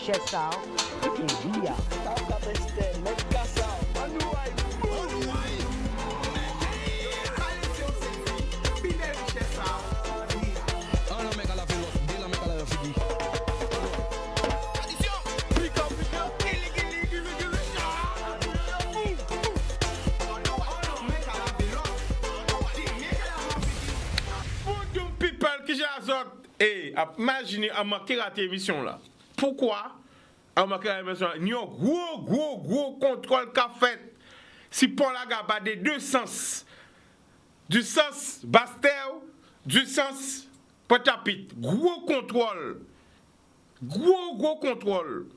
Chessal et Ria. Et imaginez à manquer la émission là. Pourquoi à manquer la émission là? Il y a un gros contrôle qu'a fait. Si pour la gaba des deux sens. Du sens Bastel, du sens Potapit. Gros contrôle. Gros contrôle.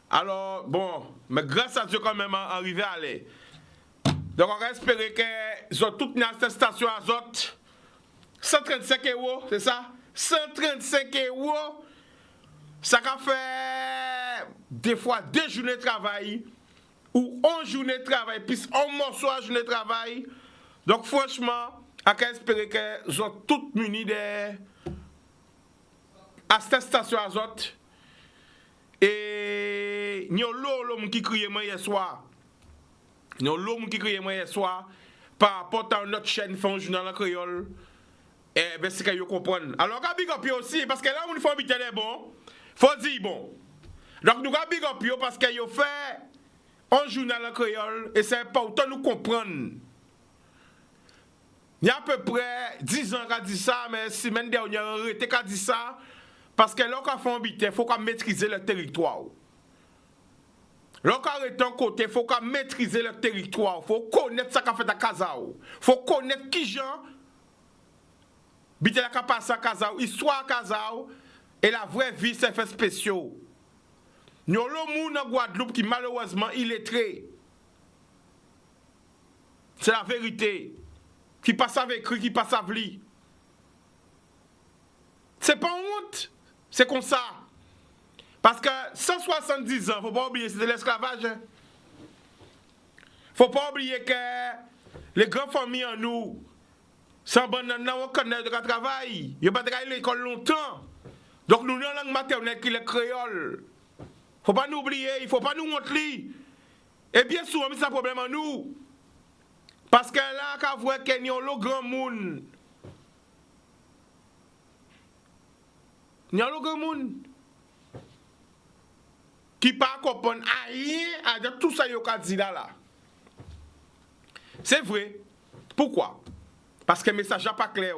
Alors, bon, mais grâce à Dieu quand même arrivé à aller. Donc on va espérer qu'ils ont toutes les stations azote. 135 €, c'est ça? 135 €. Ça a fait des fois 2 journées de travail ou 11 journées de travail, puis 1 morceau à journée de travail. Donc franchement, on va espérer qu'ils ont toutes munies de stations azote. Et il y a l'homme qui criait moi hier soir. Il y a l'homme qui criait moi hier soir par rapport à notre chaîne fait un journal en créole. Eh ben c'est que vous comprenez. Alors on big up aussi parce que là on faut habiter les bons. Faut dire bon. Donc nous big up parce que vous fait un journal en créole et c'est important nous comprendre. Il y a à peu près 10 ans qu'a dit ça mais semaine dernière on arrêté qu'a dit ça parce que là on fait habiter, faut qu'on maîtriser le territoire. Là on arrête un côté, faut qu'on maîtriser le territoire, faut connaître ça qu'a fait à Kazao. Faut connaître qui gens Bite la capacité à Kazao, histoire à Kazao, et la vraie vie, c'est fait spéciaux. Nous avons le monde en Guadeloupe qui malheureusement illettré. C'est la vérité. Qui passe avec lui, qui passe avec lui. C'est pas honte. C'est comme ça. Parce que 170 ans, faut pas oublier, c'était l'esclavage. Faut pas oublier que les grandes familles en nous, sans bon on connaît de travail. Il n'y a pas travaillé à l'école longtemps. Donc nous avons une langue maternelle qui est le créole. Faut pas nous oublier, il faut pas nous montrer. Et bien souvent, c'est un problème en nous. Parce que là, quand vous voyez qu'il y a le grand monde. Il y a le grand monde. Qui ne comprend rien à tout ça qu'il a dit là. C'est vrai. Pourquoi? Parce que le message n'est pas clair.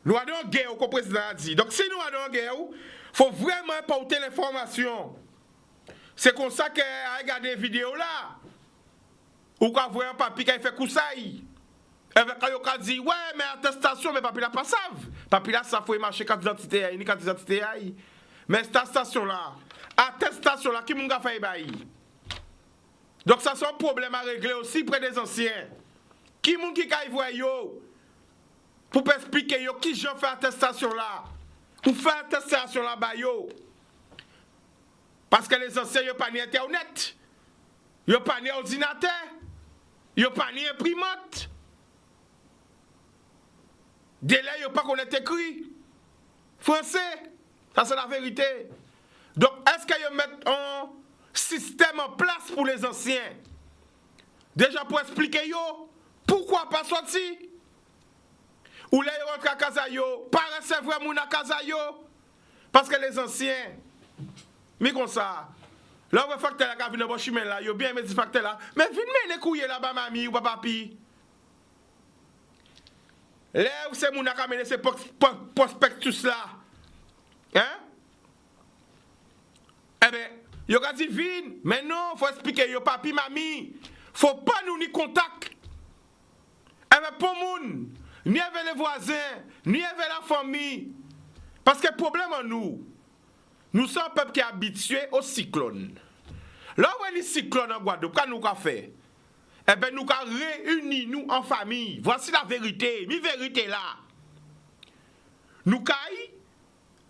Nous avons une guerre, comme le président a dit. Donc, si nous avons une guerre, il faut vraiment porter l'information. C'est comme ça que regarder les vidéos là. Ou quand vous voyez un papier qui fait coussaille. Et quand il dit, ouais, mais attestation, mais papier là pas savent. Papier là, ça faut marcher carte d'identité, ni carte d'identité. Mais cette station là, attestation là, qui m'a fait bail. Donc, ça c'est un problème à régler aussi près des anciens. Qui moun qui kay voye yo pour expliquer yo qui j'en fait attestation là ou fait attestation là ba yo parce que les anciens yo pas ni internet yo pas ni ordinateur yo pas ni imprimante délai yo pas connaître écrit français ça c'est la vérité. Donc est-ce que yo mettent un système en place pour les anciens déjà pour expliquer yo pourquoi pas sorti? Ou là, ils rentrent à Kazayo, pas recevoir moun à Kazayo. Parce que les anciens, mais comme ça, là, on va faire que la cabine de chemin là, yo bien aimé ce facteur là, mais venez les couiller là-bas, mamie ou papi. Là, où c'est moun à camener ce prospectus là. Hein? Eh bien, yo a dit vine, mais non, faut expliquer yo papi, mamie. Faut pas nous ni contact. Eh bien, pour moun, ni avec les voisins, ni avec la famille. Parce que le problème en nous sommes un peuple qui est habitué au cyclone. Là où il y a un cyclone en Guadeloupe, qu'est-ce que nous avons fait? Eh bien, nous avons réuni nous en famille. Voici la vérité, mi vérité là. Nous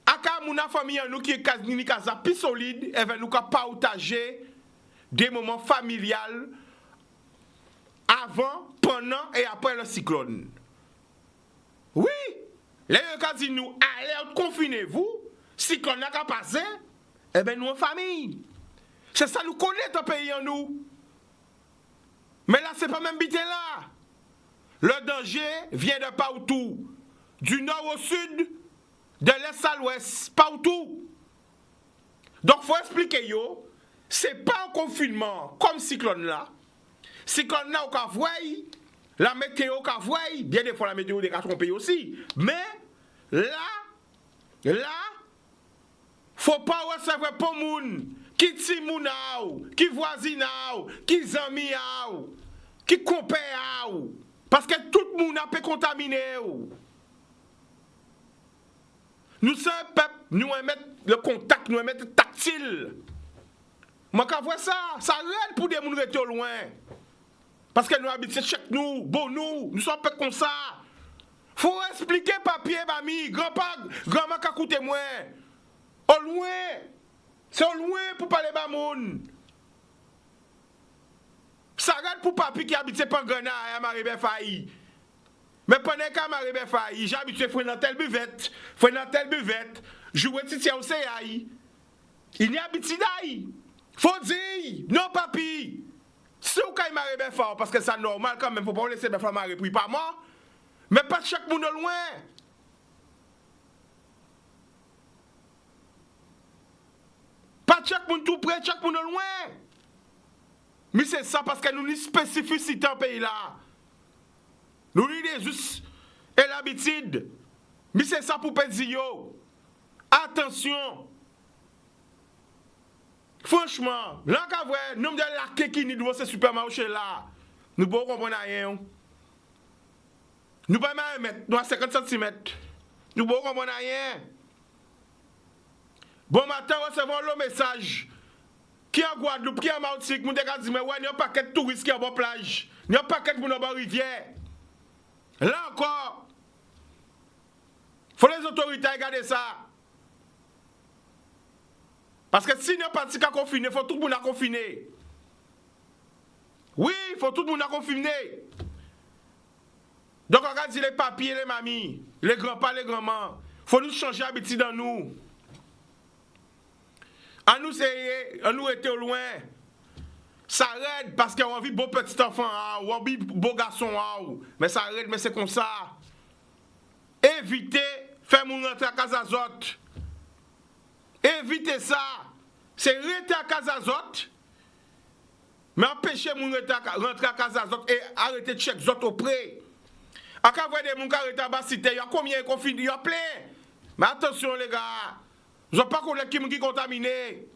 avons une famille en nous qui est une casa plus solide, eh bien, nous avons partagé des moments familiales avant, pendant et après le cyclone. Oui, les gens disent nous, allez, confinez-vous, cyclone n'a qu'à passer, eh bien, nous en famille. C'est ça, nous connaissons ton pays en nous. Mais là, c'est pas même bité là. Le danger vient de partout. Du nord au sud, de l'est à l'ouest, partout. Donc, il faut expliquer, yo, c'est pas un confinement comme cyclone là. Cyclone là, au voit, la météo au voit, bien des fois la météo des quatre trompés aussi. Mais là, faut pas recevoir pour moun qui ti moun qui voisin qui zami qui compère parce que tout le monde a pu contaminer. Nous sommes un peuple, nous aimons le contact, nous aimons le tactile. Moi quand vois ça aide pour des gens rester au loin. Parce que nous habitons chez nous, bon nous sommes un peu comme ça. Faut expliquer papier, mamie, grand-mère qui a coûté moins. Au loin, c'est au loin pour parler de moun. Ça regarde pour papi qui habite Pangana à Maribé Faï. Mais pendant qu'à Maribé Faï, j'habite dans telle buvette, jouer titi au CAI. Il n'y habite d'aïe. Faut dire, non papi. Si vous avez Maribé Faï, parce que c'est normal quand même, faut pas laisser mes femmes Maribé pas moi. Mais pas chaque monde au loin. Pas chaque monde tout près, chaque monde loin. Mais c'est ça parce que nous avons une spécificité dans le pays là. Nous avons juste et l'habitude. Mais c'est ça pour Pézio. Attention. Franchement, là qu'à vrai, nous avons la qui nous doit ce supermarché là. Nous ne pouvons pas comprendre rien. Nous ne pouvons pas mettre, nous avons 50 cm. Nous ne pouvons pas comprendre rien. Bon matin, recevons le message. Qui en Guadeloupe, qui en Martinique, nous avons dit, mais ouais, il y a un paquet de touristes qui sont en bonne plage. Il y a un paquet de gens en rivière. Là encore, il faut les autorités regarder ça. Parce que si nous pas de confiner, il faut tout le monde confiner. Oui, il faut tout le monde confiner. Donc on regarde les papiers, les mamies, les grands-pères, les grands-mères. Il faut nous changer d'habitude dans nous. À nous, était au loin. Ça aide parce qu'on vit beau petit enfant, on vit beau garçon. Mais ça aide, mais c'est comme ça. Évitez, faire mon rentrer à Casazot. Évitez ça. C'est rentrer à Casazot. Mais empêchez mon rentrer à Casazot et arrêter de check zot auprès. À quand vous des gens qui arrêtent à Bassité, il y a combien de confinés? Il y a plein. Mais attention les gars. Je ne sais pas qui est contaminé.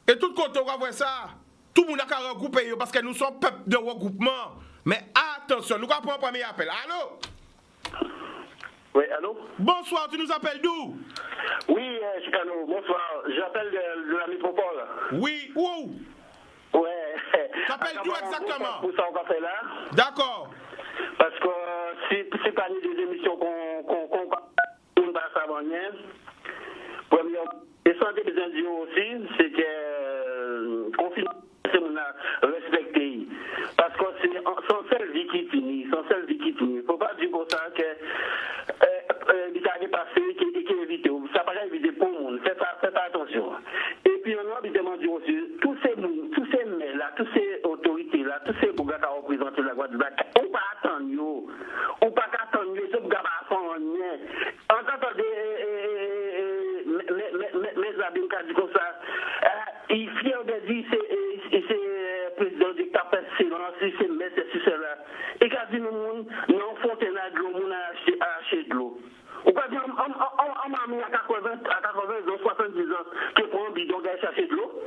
Et tout le côté, on va voir ça. Tout le monde a qu'à regrouper parce que nous sommes peuple de regroupement. Mais attention, nous allons prendre un premier appel. Allô? Oui, allô? Bonsoir, tu nous appelles d'où? Oui, Chicano, bonsoir. J'appelle de la métropole. Oui, où? Ouais. Tu appelles d'où exactement? Pour ça, on va faire là. D'accord. Parce que c'est parmi des émissions qu'on passe avant hier. Premièrement, et santé des Indiens aussi, c'est que confinement, c'est qu'on a respecté. Parce que c'est son seul vie qui finit, Il ne faut pas dire pour ça que il a dépassé et qu'il évite. Ça ne va pas éviter pour le monde. Faites attention. Et puis on a demandé aussi, tous ces mails là, toutes ces autorités là, tous ces bougas qui représentent la Guadeloupe, on ne peut pas attendre. On ne peut pas attendre. Ce bougas va faire rien. En tant que mes amis qui disent comme ça, il est fier de dire c'est président du dictateur, c'est mais c'est cela. Et quand dit nous, non, fontaine à de l'eau, on a acheté de l'eau. On peut dire, on m'a mis à 80 ans, 70 ans, que pour un bidon d'aller chercher de l'eau.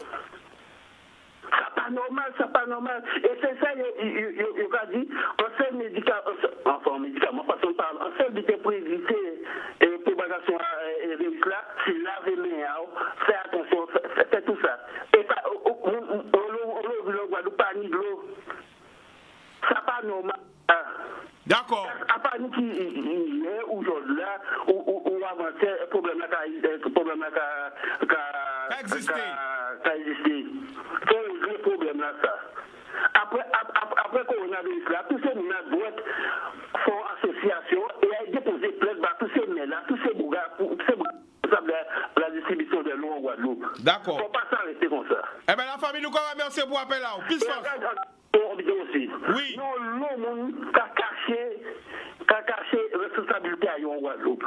C'est pas normal. Et c'est ça, il a dit, un seul médicament, façon de parler, un seul médicament pour éviter propagation des virus là, c'est laver les mains, faire attention, c'est tout ça. Et on le Guadeloupe, pas ni de l'eau. C'est pas normal. D'accord. À part nous qui est aujourd'hui là, où avancer, le problème là qui existé. C'est un vrai problème là, ça. Après coronavirus là, tous ces gens doivent font association et déposer plainte tous ces mails là, tous ces distribution de l'eau en Guadeloupe. D'accord. Faut pas s'arrêter comme ça. Eh bien, la famille, nous remercie pour l'appel là. Peace force. Aussi. Oui. Non, l'homme a caché responsabilité à en Guadeloupe.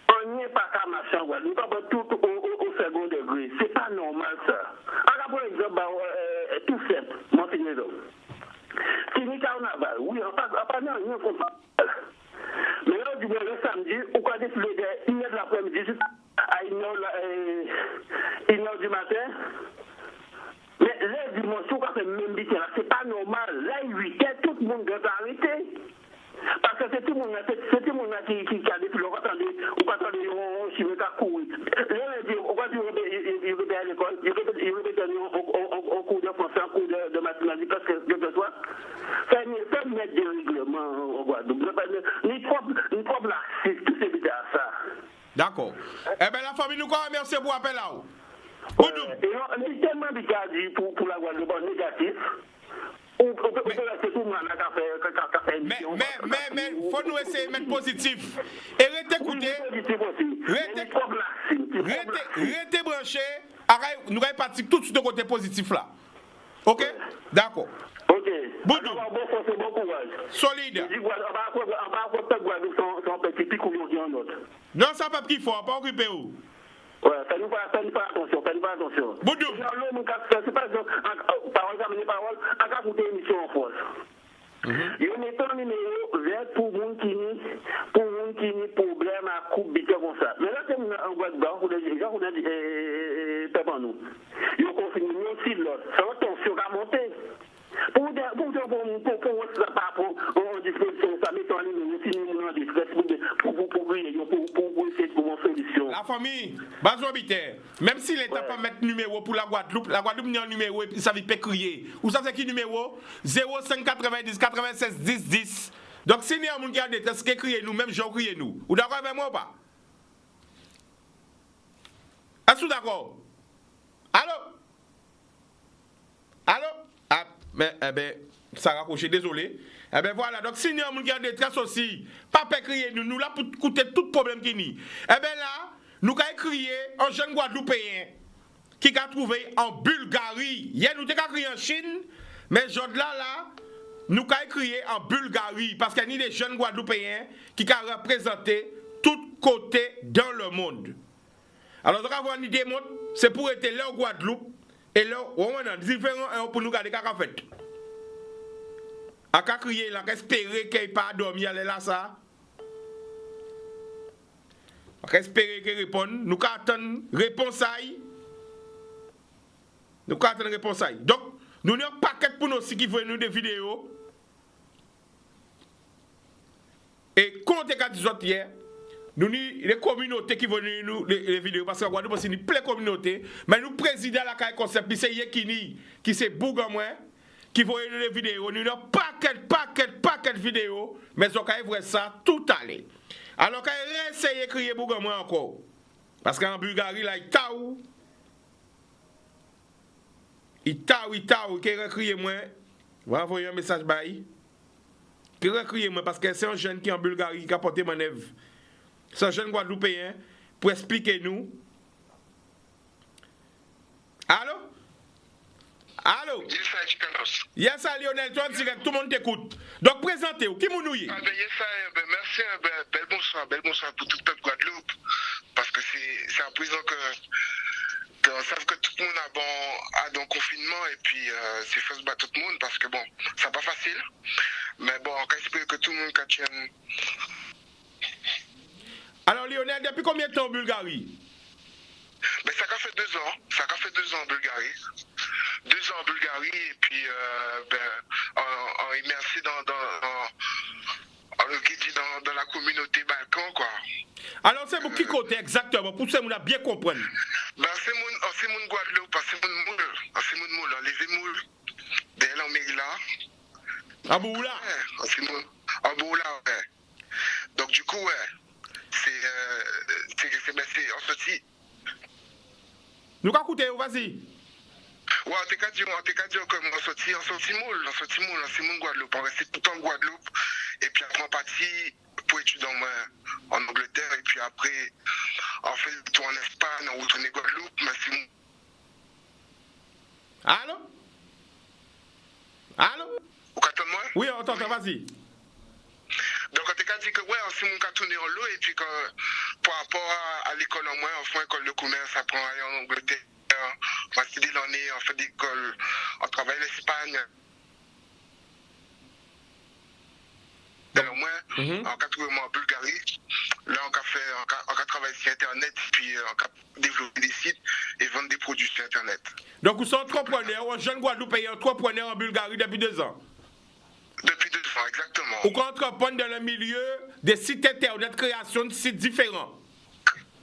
On n'y est pas qu'à marcher en Guadeloupe, on va tout au second degré. C'est pas normal ça. Alors, pour exemple, tout simple, mon fini donc. Fini carnaval, oui, on pas rien contre ça. Mais là, du le samedi, on va défiler de 1h de l'après-midi à 1h du matin. Mais là, dimanche, on va faire même bite là, c'est pas normal. Là, 8h, tout le monde doit arrêter. Parce que c'est tout le monde qui a défilé, on va attendre, on chimie qu'à courir. Là, on va dire, il répète à l'école, il répète en cours de français, en cours de mathématiques, parce que ce soit, ça mettre des règlements au Guadeloupe. Ni propre laxiste, tout c'est bien à ça. D'accord. Eh bien, la famille, nous remercie pour l'appel là. Et on est tellement dit pour la Guadeloupe négatif. On peut rester tout le monde à faire une mission. Mais, il faut nous essayer de mettre positif. Et restez écouté. Restez branché. Nous allons partir tout de suite de côté positif là. Ok? D'accord. Ok. Boudou. Bon courage. Solide. On va avoir Guadeloupe son petit pic ou bien autre. Non, ça pas qu'il faut, pas occuper où. Ouais, fais-nous pas attention. Boudou. C'est pas parole, à écouter l'émission en force. Il y a un numéro vert pour monde qui ni problème à coupe bite comme ça. Mais là, c'est un Guadeloupe, pour les gens, on a dit, pas nous. Il y a confiné aussi l'autre. Ça va tension à monter. Pour disposition, ça met en ligne, si nous en distress, pour essayer de trouver une solution. La famille, Bazo Biter, même si l'État pas mettre numéro pour la Guadeloupe n'a un numéro et puis ça va crier. Ou ça c'est qui numéro 0590 96 10 10. Donc si nous avons un gens détresse qui crier nous, même gens crier nous. Ou d'accord avec moi ou pas? Est-ce que d'accord? Allô? Ah, mais, ça a raccroché, désolé. Eh bien voilà, donc si nous avons un détresse aussi, pas crier nous là pour coûter tout problème qui n'y. Eh bien là, nous avons crié un jeune Guadeloupéen qui a trouvé en Bulgarie. Hier, nous avons crié en Chine, mais aujourd'hui là, nous avons crié en Bulgarie parce qu'il y a des jeunes Guadeloupéens qui ont représenté tous côtés dans le monde. Alors, nous avons une idée, c'est pour être là au Guadeloupe et là, on a différents pour nous garder qu'à fait. À crier, là, espérer qu'il n'y ait pas dormi, aller là, ça. Espérer qu'il réponde. Nous attendons réponse. Donc, nous avons un paquet pour nous qui veulent nous des vidéos. Et quand on a dit hier, nous avons les communautés qui veulent nous les vidéos. Parce que nous avons plein de communautés. Mais nous présidons la CAI Concept, c'est Yekini, qui c'est Bougamouin, qui veulent nous les vidéos. Nous avons paquet de vidéos. Mais on va voir ça tout à l'heure. Alors quand il essaye de crier Bougamouin encore. Parce qu'en Bulgarie, là, il taou, il a crié moi. On va envoyer un message bail. Il a crié moi parce que c'est un jeune qui est en Bulgarie qui a porté manœuvre. C'est un jeune Guadeloupéen pour expliquer nous. Allô? Yes, Lionel, toi, direct, tout le monde t'écoute. Donc, présentez-vous. Qui m'ounouille? Merci, bel bonsoir pour tout le peuple Guadeloupe. Parce que c'est à présent qu'on savent que tout le monde a dans confinement et puis c'est face à tout le monde parce que bon, c'est pas facile. Mais bon, on espère que tout le monde tienne. Alors, Lionel, depuis combien de temps en Bulgarie? Ben, ça a fait 2 ans. Ça a fait 2 ans en Bulgarie. 2 ans en Bulgarie et puis on est immersé dans la communauté Balkan, quoi. Alors, c'est pour qui côté exactement? Pour ça, on a bien compris. Ben, c'est mon Guadeloupe, c'est mon moule, les émoules, derrière la Mérila. À Boula? Ouais, c'est mon. À Boula, ouais. Donc, du coup, ouais. C'est en sortie. Nous qu'à écouter, vas-y. Ouais, on t'es qu'à dire comme on sortit moule, c'est mon Guadeloupe. On restait tout en Guadeloupe. Et puis après, on partit pour étudier en Angleterre. Et puis après, en fait, tout en Espagne, en retourner Guadeloupe, mais c'est... Allô? Allô? Vous comprenez moi? Oui, on t'entend, vas-y. Donc, on t'a dit que, ouais, si mon cas tourné en l'eau, et puis que par rapport à l'école en moins, on fait école de commerce, après on en Angleterre, on va étudier l'année, on fait d'école, on travaille l'Espagne. Au moins, on a trouvé en Bulgarie. Là, on a travaillé sur Internet, puis on a développé des sites et vendre des produits sur Internet. Donc, vous êtes entrepreneur, un jeune Guadeloupéen entrepreneur en Bulgarie depuis 2 ans. Depuis 2 ans, exactement. Vous entreprenez dans le milieu des sites Internet, création de sites différents.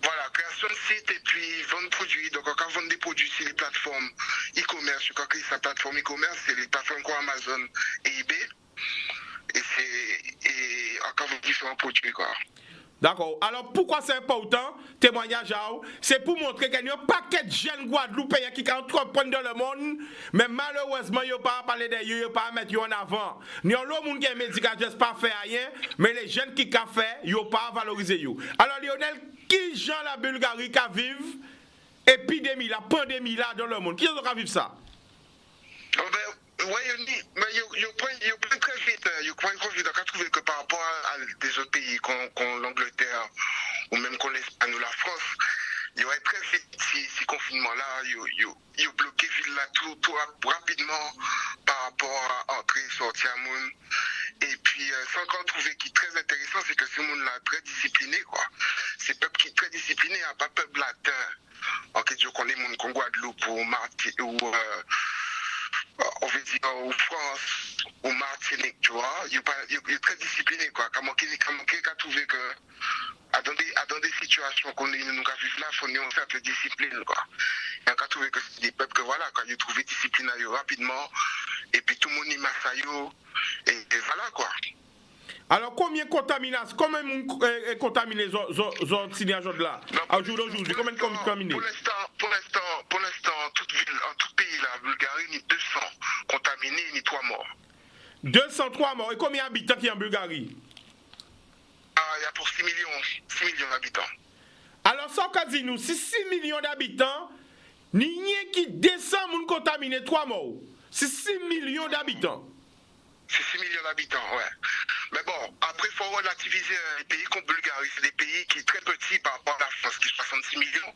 Voilà, création de sites et puis vendre produits. Donc, on peut vendre des produits sur les plateformes e-commerce. Quand on crée sa plateforme e-commerce, c'est les plateformes comme Amazon et eBay. Et encore différents produits, quoi. D'accord. Alors, pourquoi c'est important, témoignage, c'est pour montrer qu'il y a un paquet de jeunes Guadeloupéens qui entreprennent dans le monde, mais malheureusement, ils n'ont pas parlé d'eux, ils n'ont pas mis en avant. Nous avons le monde qui est médical, je pas fait rien, mais les jeunes qui ont fait, ils n'ont pas valorisé. Alors, Lionel, qui gens la Bulgarie qui vivent l'épidémie, la pandémie là dans le monde? Qui ont vécu ça? Oui, mais il prend très vite. Il prend très vite. On a trouvé que par rapport à des autres pays comme l'Angleterre ou même comme l'Espagne ou la France, il y aurait très vite ces confinements-là. Il a bloqué la ville là tout rapidement par rapport à entrer et sortir à monde. Et puis, ça encore trouvé qui est très intéressant, c'est que ce monde-là est très discipliné, quoi. C'est peuple qui est très discipliné, il n'y a pas peuple latin. En quelque sorte, qu'on est monde comme Guadeloupe ou Martinique ou on veut dire en France ou Martinique, tu vois, il est très discipliné, quoi. Quand on trouvé que dans des situations qu'on nous vivons là, il faut une certaine discipline, quoi. Et on a trouvé que c'est des peuples que voilà, quand ils trouvent discipline rapidement, et puis tout le monde y masse et voilà, quoi. Alors, combien de contaminations, combien de contaminés les là? Aujourd'hui, combien de contaminés? Pour l'instant, en tout pays, la Bulgarie, ni 200 contaminés, ni 3 morts. 203 morts. Et combien d'habitants qui y a en Bulgarie? Il y a pour 6 millions d'habitants. Alors, ça, on dit nous, si 6 millions d'habitants, n'y a rien qui descend moun contaminé 3 morts. C'est 6 millions d'habitants. C'est 6 millions d'habitants, ouais. Mais bon, après, il faut relativiser les pays comme Bulgarie. C'est des pays qui sont très petits par rapport à la France, qui est 66 millions.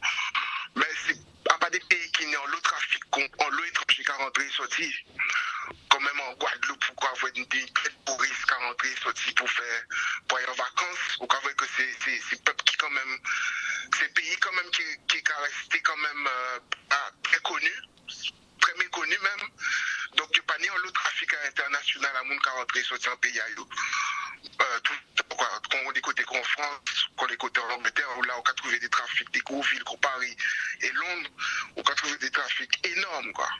Mais c'est pas des pays qui n'ont l'eau trafic, en l'eau étranger qui rentre et sorti. Comme même en Guadeloupe, pourquoi avoir des touristes qui rentrent et sorti pour aller en vacances. Ou qu'avec que c'est peuple qui quand même, c'est pays quand même qui est resté quand même très connu, très méconnu même. Donc, il n'y a pas ni en l'eau trafic international à monde qui rentre et sorti en pays. Quand on est côté en France, quand on est côté en Angleterre, là on a trouvé des trafics, des gros villes comme Paris et Londres, on a trouvé des trafics énormes, quoi.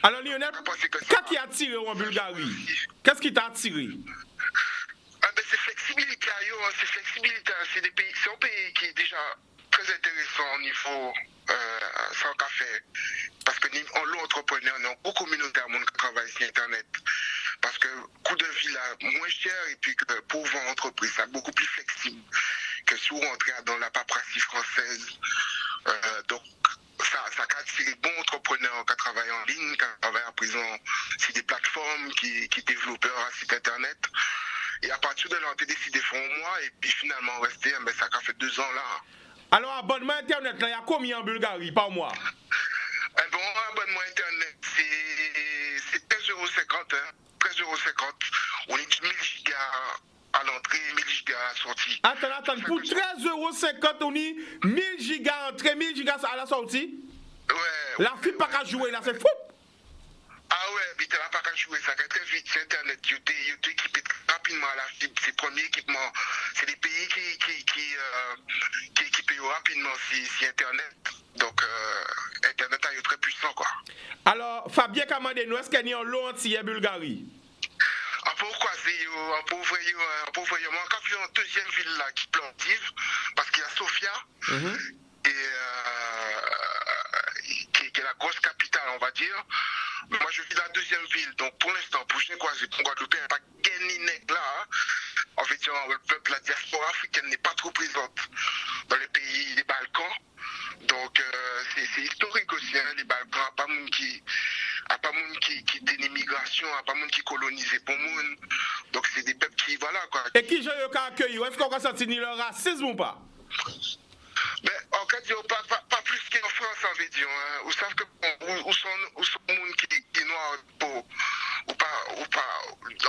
Alors Lionel, qu'est-ce qui a attiré en Bulgarie? Qu'est-ce qui t'a attiré? C'est flexibilité, c'est flexibilité. C'est un pays qui est déjà très intéressant au niveau sans café. Parce que en lot entrepreneur, on a beaucoup de communautés à monde qui travaillent sur Internet. Parce que coût de vie là moins cher et puis que pour vendre entreprise, c'est beaucoup plus flexible que si vous rentrez dans la paperasserie française. Donc ça a attiré de bons entrepreneurs qui travaillent en ligne, qui travaillent à présent sur des plateformes, qui développeurs à site Internet. Et à partir de là, on a décidé de faire un mois et puis finalement rester, mais ça a fait 2 ans là. Alors abonnement Internet, là, il y a combien en Bulgarie par mois? Bon, abonnement Internet, c'est 13,50 €. 13,50 €. On est 1000 gigas à l'entrée, 1000 gigas à la sortie. Attends, pour 13,50 €, on est 1000 gigas à l'entrée, 1000 gigas à la sortie? Ouais. La fille pas qu'à jouer là, c'est fou! Ah ouais, mais t'as pas qu'à jouer, ça va très vite sur Internet. Tu t'es équipé rapidement à la fibre. C'est le premier équipement. C'est des pays qui équipent rapidement sur Internet. Donc, Internet est très puissant, quoi. Alors, Fabien Kamandeno, est-ce qu'il y a un lot entier en Bulgarie? Pourquoi c'est pour ouvrir moi quand je suis en deuxième ville là qui plantive parce qu'il y a Sofia qui est la grosse capitale on va dire. Moi je vis dans la deuxième ville donc pour l'instant pour Guadeloupe pas gagné là en fait, le peuple, la diaspora africaine n'est pas trop présente dans les pays des Balkans. Donc, c'est historique aussi, hein, les Balkans, à pas monde qui était une immigration, à pas monde qui colonisait pour monde. Donc, c'est des peuples qui, voilà, quoi. Et qui j'ai eu qu'à accueillir? Est-ce qu'on a senti le racisme ou pas? Mais en fait, pas plus qu'en France, on veut dire. Hein. Vous savez que où sont les gens qui noirs ou pas.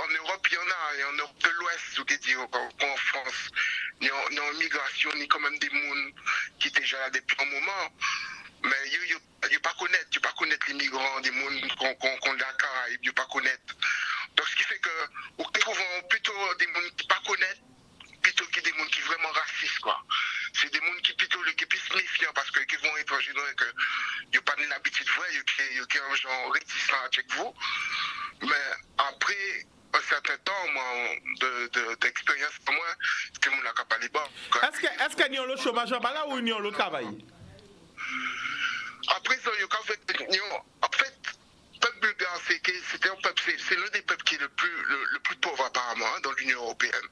En Europe, il y en a. En Europe de l'Ouest, vous voulez dire, en France. Il y a une migration, il y a quand même des gens qui étaient déjà là depuis un moment. Mais il ne pas connaître les migrants, des gens qu'on a la Caraïbe, il ne pas connaître. Donc, ce qui fait que nous trouvons plutôt des gens qui ne pas connaître, plutôt que des gens qui sont vraiment racistes, quoi. C'est des gens qui plutôt qui plus méfiants parce que qui vont étrangers, que ils n'ont pas l'habitude de voir, ils ont un genre réticent avec vous. Mais après un certain temps, moi, d'expérience pour moi, c'était mon acapé les bas. Est-ce qu'il y a le chômage en bas là ou il y a le travail? Après ça, en fait, le peuple bulgare, c'est l'un des peuples qui est le plus pauvre apparemment hein, dans l'Union européenne.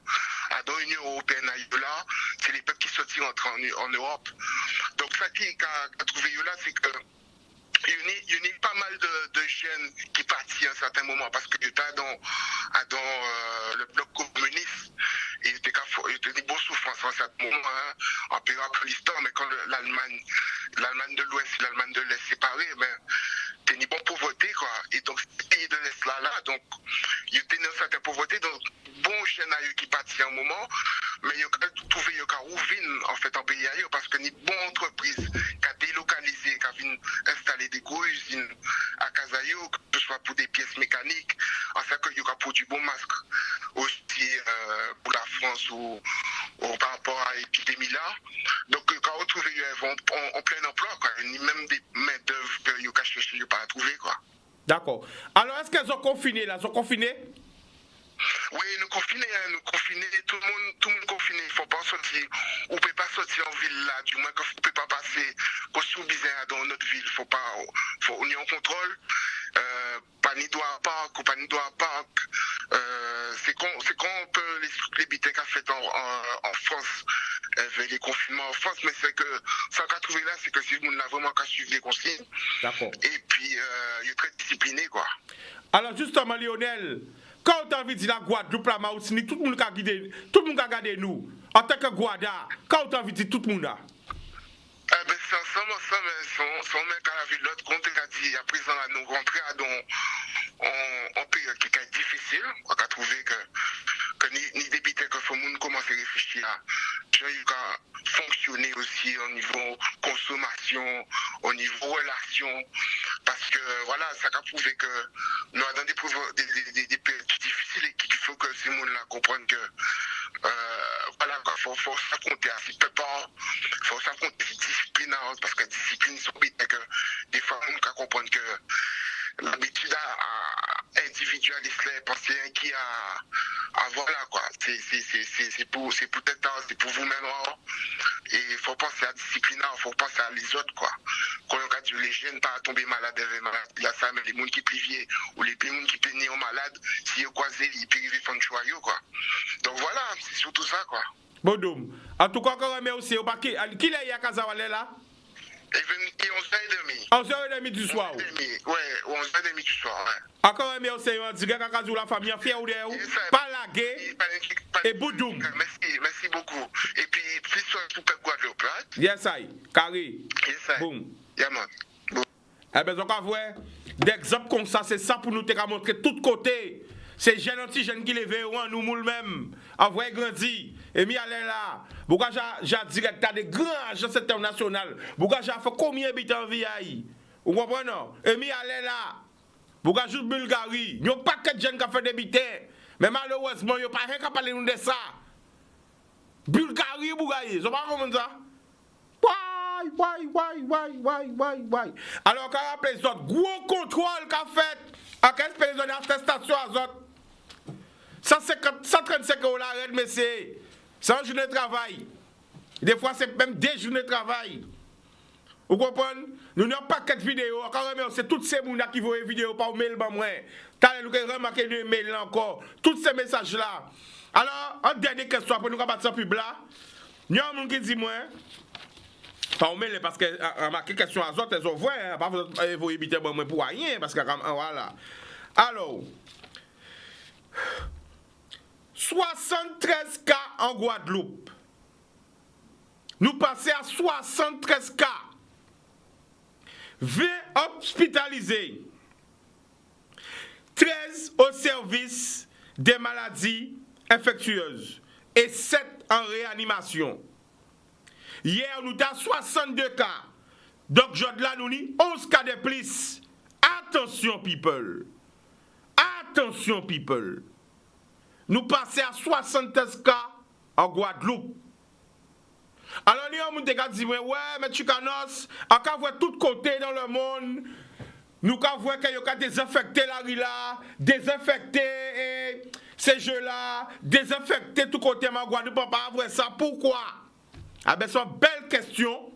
Dans l'Union européenne, là, c'est les peuples qui sont entrés en Europe. Donc ça qui a trouvé là, c'est que il y a pas mal de jeunes qui partent à un certain moment parce que étaient dans le bloc communiste. Il était des bonnes souffrances à un certain moment, hein, en période après l'histoire, mais quand l'Allemagne de l'Ouest et l'Allemagne de l'Est séparées, t'es une bonne pauvreté, quoi. Et donc, ces pays de l'Est là, donc, il y a une certaine pauvreté, donc, bon jeunes à eux qui partent à un moment, mais il y a trouvé, il y a rouvine, en fait, en pays ailleurs, parce que ni bonne entreprise qui a délocalisé, qui a vu installer des grosses usines à Casayo, que ce soit pour des pièces mécaniques, en fait, qu'il y a produit bon masque aussi pour la France ou par rapport à l'épidémie là. Donc, quand on trouve en plein emploi, quoi, ni même des main-d'œuvre que vous cherchez, vous pas à trouver, quoi. D'accord. Alors, est-ce qu'elles ont confiné là? Elles ont confiné? Oui, nous confinés, tout le monde confiné. Il ne faut pas sortir. On ne peut pas sortir en ville là, du moins qu'on ne peut pas passer costume bizarre dans notre ville. Faut on est en contrôle. Pas ni droit à parc ou pas ni droit à parc. C'est quand on peut les bitecs qu'a fait en France, les confinements en France, mais c'est que ça qu'a trouvé là, c'est que si le monde n'a vraiment qu'à suivre les consignes. D'accord. Et puis, il est très discipliné, quoi. Alors, justement, Lionel, quand on a envie de dire la Guadeloupe, la Martinique, tout le monde a regardé nous. En tant que Guada, quand on a envie de dire tout le monde là. C'est ensemble, son mec à la ville, l'autre compte a dit, à présent, là, nous rentrons en période qui est difficile. On a trouvé que ni débiter que le monde commence à réfléchir à fonctionner aussi au niveau consommation, au niveau relation. Parce que voilà, ça a prouvé que nous avons des périodes difficiles et qu'il faut que ces gens-là comprennent que voilà, il faut s'affronter à ces peuples, il faut s'affronter à ces disciplines, parce que discipline, sont que des fois, on comprendre que l'habitude à individualiser, penser qui a voilà quoi, c'est pour vous maintenant, et il faut penser à la discipline, il faut penser à les autres quoi. Quand on dit les jeunes pas tomber malades, il y a ça, mais les gens qui pliviez ou les gens qui peinaient en malade, si ils croisent, ils peuvent vivre en choyau quoi. Donc voilà, c'est surtout ça quoi. Bon, en tout cas, encore un merci. Qui est à Casawale là? Et 11h30 du soir. Ouais, 11h30 du soir, ouais. Encore un merci, on dit que la famille a fait ou pas la guerre et Boudoum. Merci beaucoup. Et puis, plus sur tout le Guadeloupe, là. Yes, I. Carré. Yes, I. Boum. Yeah, man. Boum. Eh bien, donc, vrai, d'exemples comme ça, c'est ça pour nous te montrer de tous côtés. C'est jeunes anti-jeunes qui les verront, nous même. En vrai, grandi. Et mi aller là. Pourquoi j'ai direct à des grands agences internationales. Pourquoi j'ai fait combien d'habitants en vie? Vous comprenez? Et mi aller là. Pourquoi j'ai Bulgarie. Il n'y a pas que de jeunes qui ont fait des bitains. Mais malheureusement, il n'y a pas rien qui parle de ça. Bulgarie, Bulgarie. Vous comprenez ça? Why? Alors, quand on rappelle les autres, gros contrôle qu'a fait à 15 pays de l'attestation à autres. 135 € l'arrêt, mais c'est 100 journées de travail. Des fois, c'est même 2 journées de travail. Vous comprenez? Nous n'avons pas 4 vidéos. Encore même, c'est tous ces gens qui voient les vidéos par mail. T'as nous remarqué le mail là encore. Tous ces messages-là. Alors, en dernière question, après nous battre pub là, il y a un monde qui dit moi, pas au mêlé parce que ma question à autres, elles ont vrai, pas vous éviter moi pour rien, parce que voilà. Alors, 73 cas en Guadeloupe. Nous passons à 73 cas. 20 hospitalisés. 13 au service des maladies infectieuses et 7 en réanimation. Hier, nous avons 62 cas. Donc, je là, nous avons 11 cas de plus. Attention, people. Attention, people. Nous passons à 73 cas en Guadeloupe. Alors, nous avons dit, ouais, mais Chukanos, on peut voir tout côté dans le monde. Nous avons vu qu'il y a désinfecté la rue là, désinfecté ces jeux-là, désinfecté tout côté en Guadeloupe. On ne peut pas voir ça. Pourquoi? Ah ben, c'est une belle question.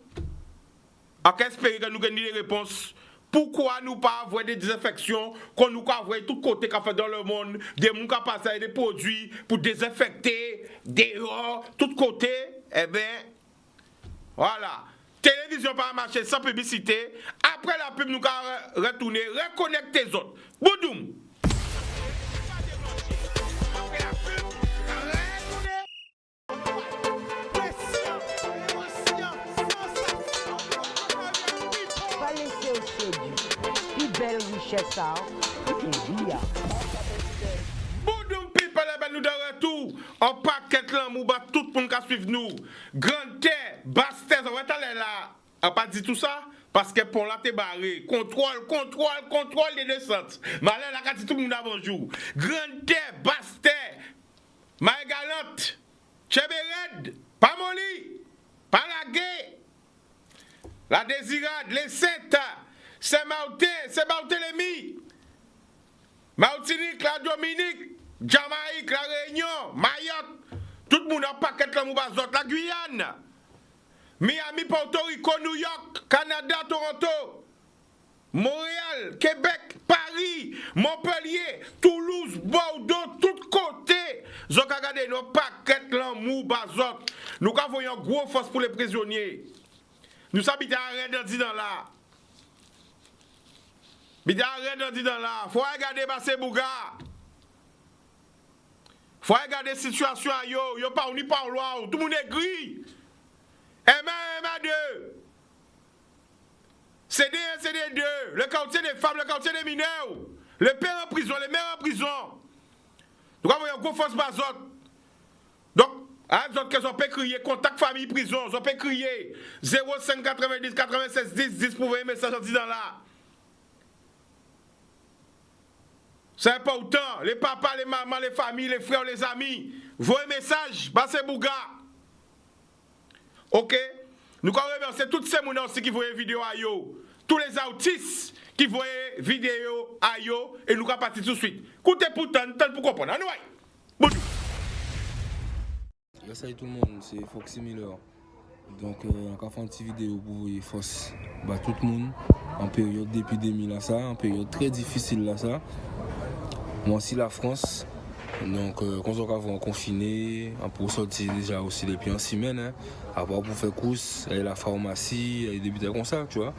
On espère que nous avons des réponses. Pourquoi nous pas avoir des désinfections qu'on nous avoir tout côté qu'a fait dans le monde, des gens qui passent des produits pour désinfecter, dehors, tout côté? Eh bien, voilà. Télévision pas marcher sans publicité. Après la pub, nous allons retourner, reconnecter les autres. Boudoum! Pas laisser au séduit. Plus belle richesse, ça. Envia. Boudoum people, nous de retour. On paquet l'amour, tout le monde qui suit nous. Grande terre, basse terre, on va aller là. On pas dit tout ça? Parce que pour la t'es barré. Contrôle des descentes. Malin la dit tout le monde a bonjour. Grande terre, basse terre. Maïgalante. Chebered. Pas Moli. Pas la gué. La désirade, les sept. C'est Barthélemy. Martinique, la Dominique. Jamaïque, la Réunion. Mayotte. Tout le monde a paquet l'amour, la Guyane. Miami, Porto Rico, New York, Canada, Toronto, Montréal, Québec, Paris, Montpellier, Toulouse, Bordeaux, tout côté. Nous avons regardé nos paquets l'amour, bazot. Nous avons une grosse force pour les prisonniers. Nous habitons à Redandi dans là. Faut regarder Basse Bouga. Faut regarder la situation à yo. Yo pas on y parle tout le monde est gris. MA2. CD1, CD2. Le quartier des femmes, le quartier des mineurs. Le père en prison, les mères en prison. Nous avons une grosse force bazote. Donc, ils ont pu crier contact famille prison. Ils ont pu crier 05 90 96 10 10 pour envoyer un message dans là. C'est important. Les papas, les mamans, les familles, les frères, les amis. Voyez un message. Basse Bouga. Ok? Nous allons remercier tous ces gens aussi qui voient les vidéos à yo. Tous les autistes qui voient les vidéos à yo. Et nous allons partir tout de suite. Écoutez pour tant pour comprendre. Bonjour. Salut tout le monde, c'est Foxy Miller. Donc, on va faire une petite vidéo pour vous force tout le monde en période d'épidémie là ça, en période très difficile là ça. Moi aussi la France. Donc, quand on va confiné, on peut sortir déjà aussi depuis une semaine. Hein, après pour faire course, et la pharmacie, et des bidets comme ça, tu vois.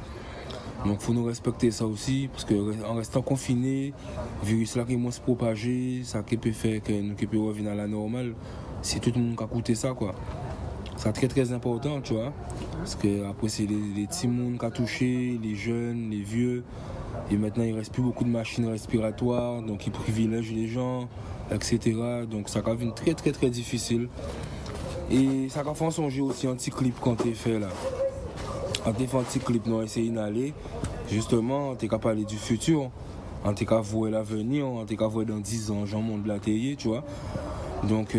Donc, il faut nous respecter ça aussi, parce qu'en restant confiné, le virus là qui est moins se propager, ça qui peut faire que nous puissions revenir à la normale, c'est tout le monde qui a coûté ça, quoi. C'est très très important, tu vois. Parce que après, c'est les petits monde qui a touché, les jeunes, les vieux. Et maintenant, il ne reste plus beaucoup de machines respiratoires, donc ils privilègent les gens, etc. Donc ça a été très très très difficile. Et ça a fait songer aussi un petit clip quand tu fait là. Quand tu fait un petit clip, nous essayons d'aller. Justement, tu es capable de parler du futur, tu es capable de voir l'avenir, tu es capable de voir dans 10 ans, Jean-Monde Blatayé, tu vois. Donc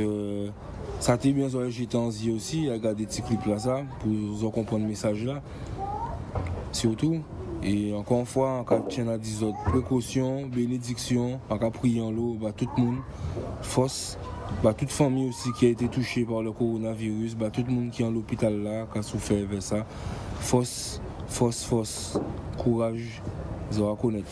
ça t'est bien j'étais en yeux aussi, regarder des petits clips là ça, pour vous comprendre le message là. Surtout. Et encore une fois, on tient à 10 autres précautions, bénédictions, on a prié en l'eau, tout le monde, force, toute famille aussi qui a été touchée par le coronavirus, tout le monde qui est en l'hôpital là, qui a souffert vers ça, force, courage, ils vont reconnaître.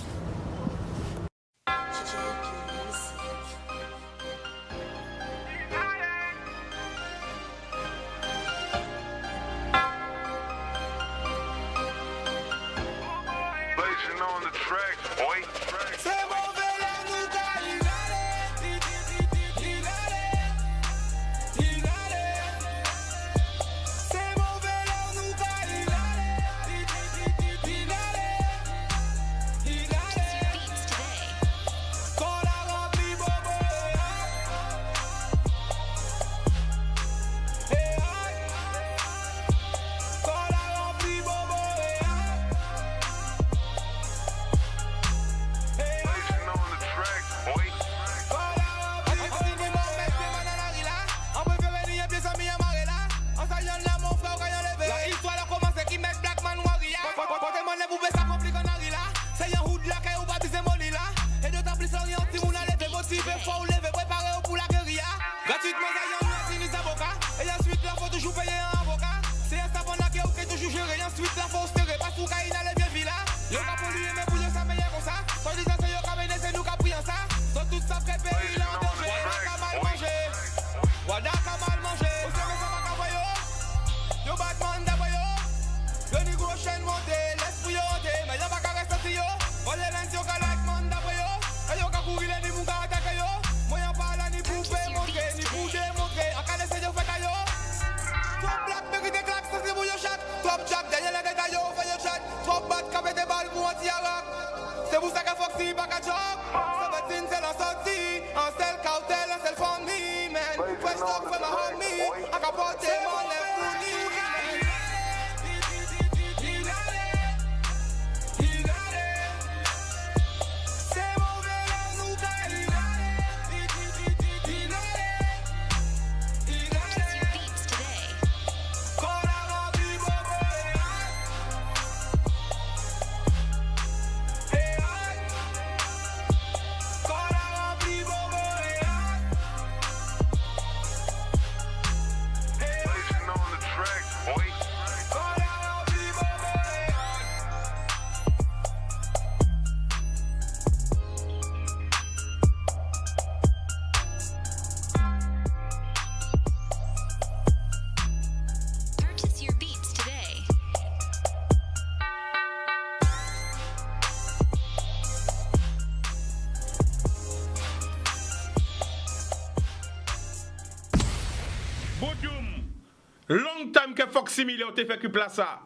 Long time que Foxy Miller te fait que ça.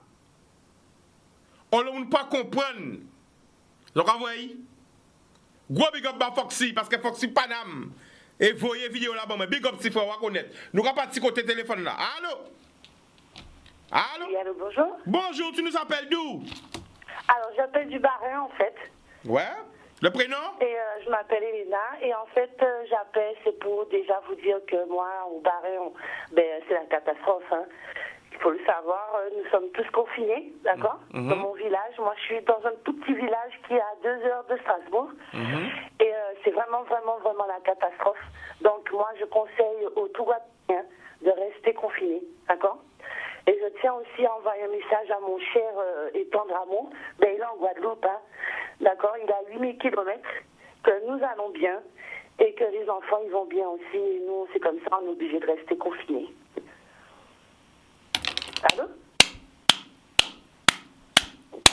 On ne peut pas comprendre. Donc, vous voyez, gros big up à Foxy, parce que Foxy Panam. Et voyez vidéo là-bas, mais big up si faut reconnaître. Nous avons pas de côté téléphone là. Allô? Allô? Oui, allô, bonjour. Bonjour, tu nous appelles d'où? Alors, j'appelle du Barin, en fait. Ouais? Le prénom? Et je m'appelle Elena. Et en fait, j'appelle, c'est pour déjà vous dire que moi, au Barin, c'est la catastrophe. Hein. Il faut le savoir, nous sommes tous confinés, d'accord? Dans mon village. Moi, je suis dans un tout petit village qui est à 2 heures de Strasbourg. Et c'est vraiment, vraiment, vraiment la catastrophe. Donc, moi, je conseille aux Tougouatiens de rester confinés, d'accord? Et je tiens aussi à envoyer un message à mon cher et tendre amour. Il est en Guadeloupe, hein, d'accord? Il a 8000 km, que nous allons bien et que les enfants, ils vont bien aussi. Et nous, c'est comme ça, on est obligé de rester confinés. Allô?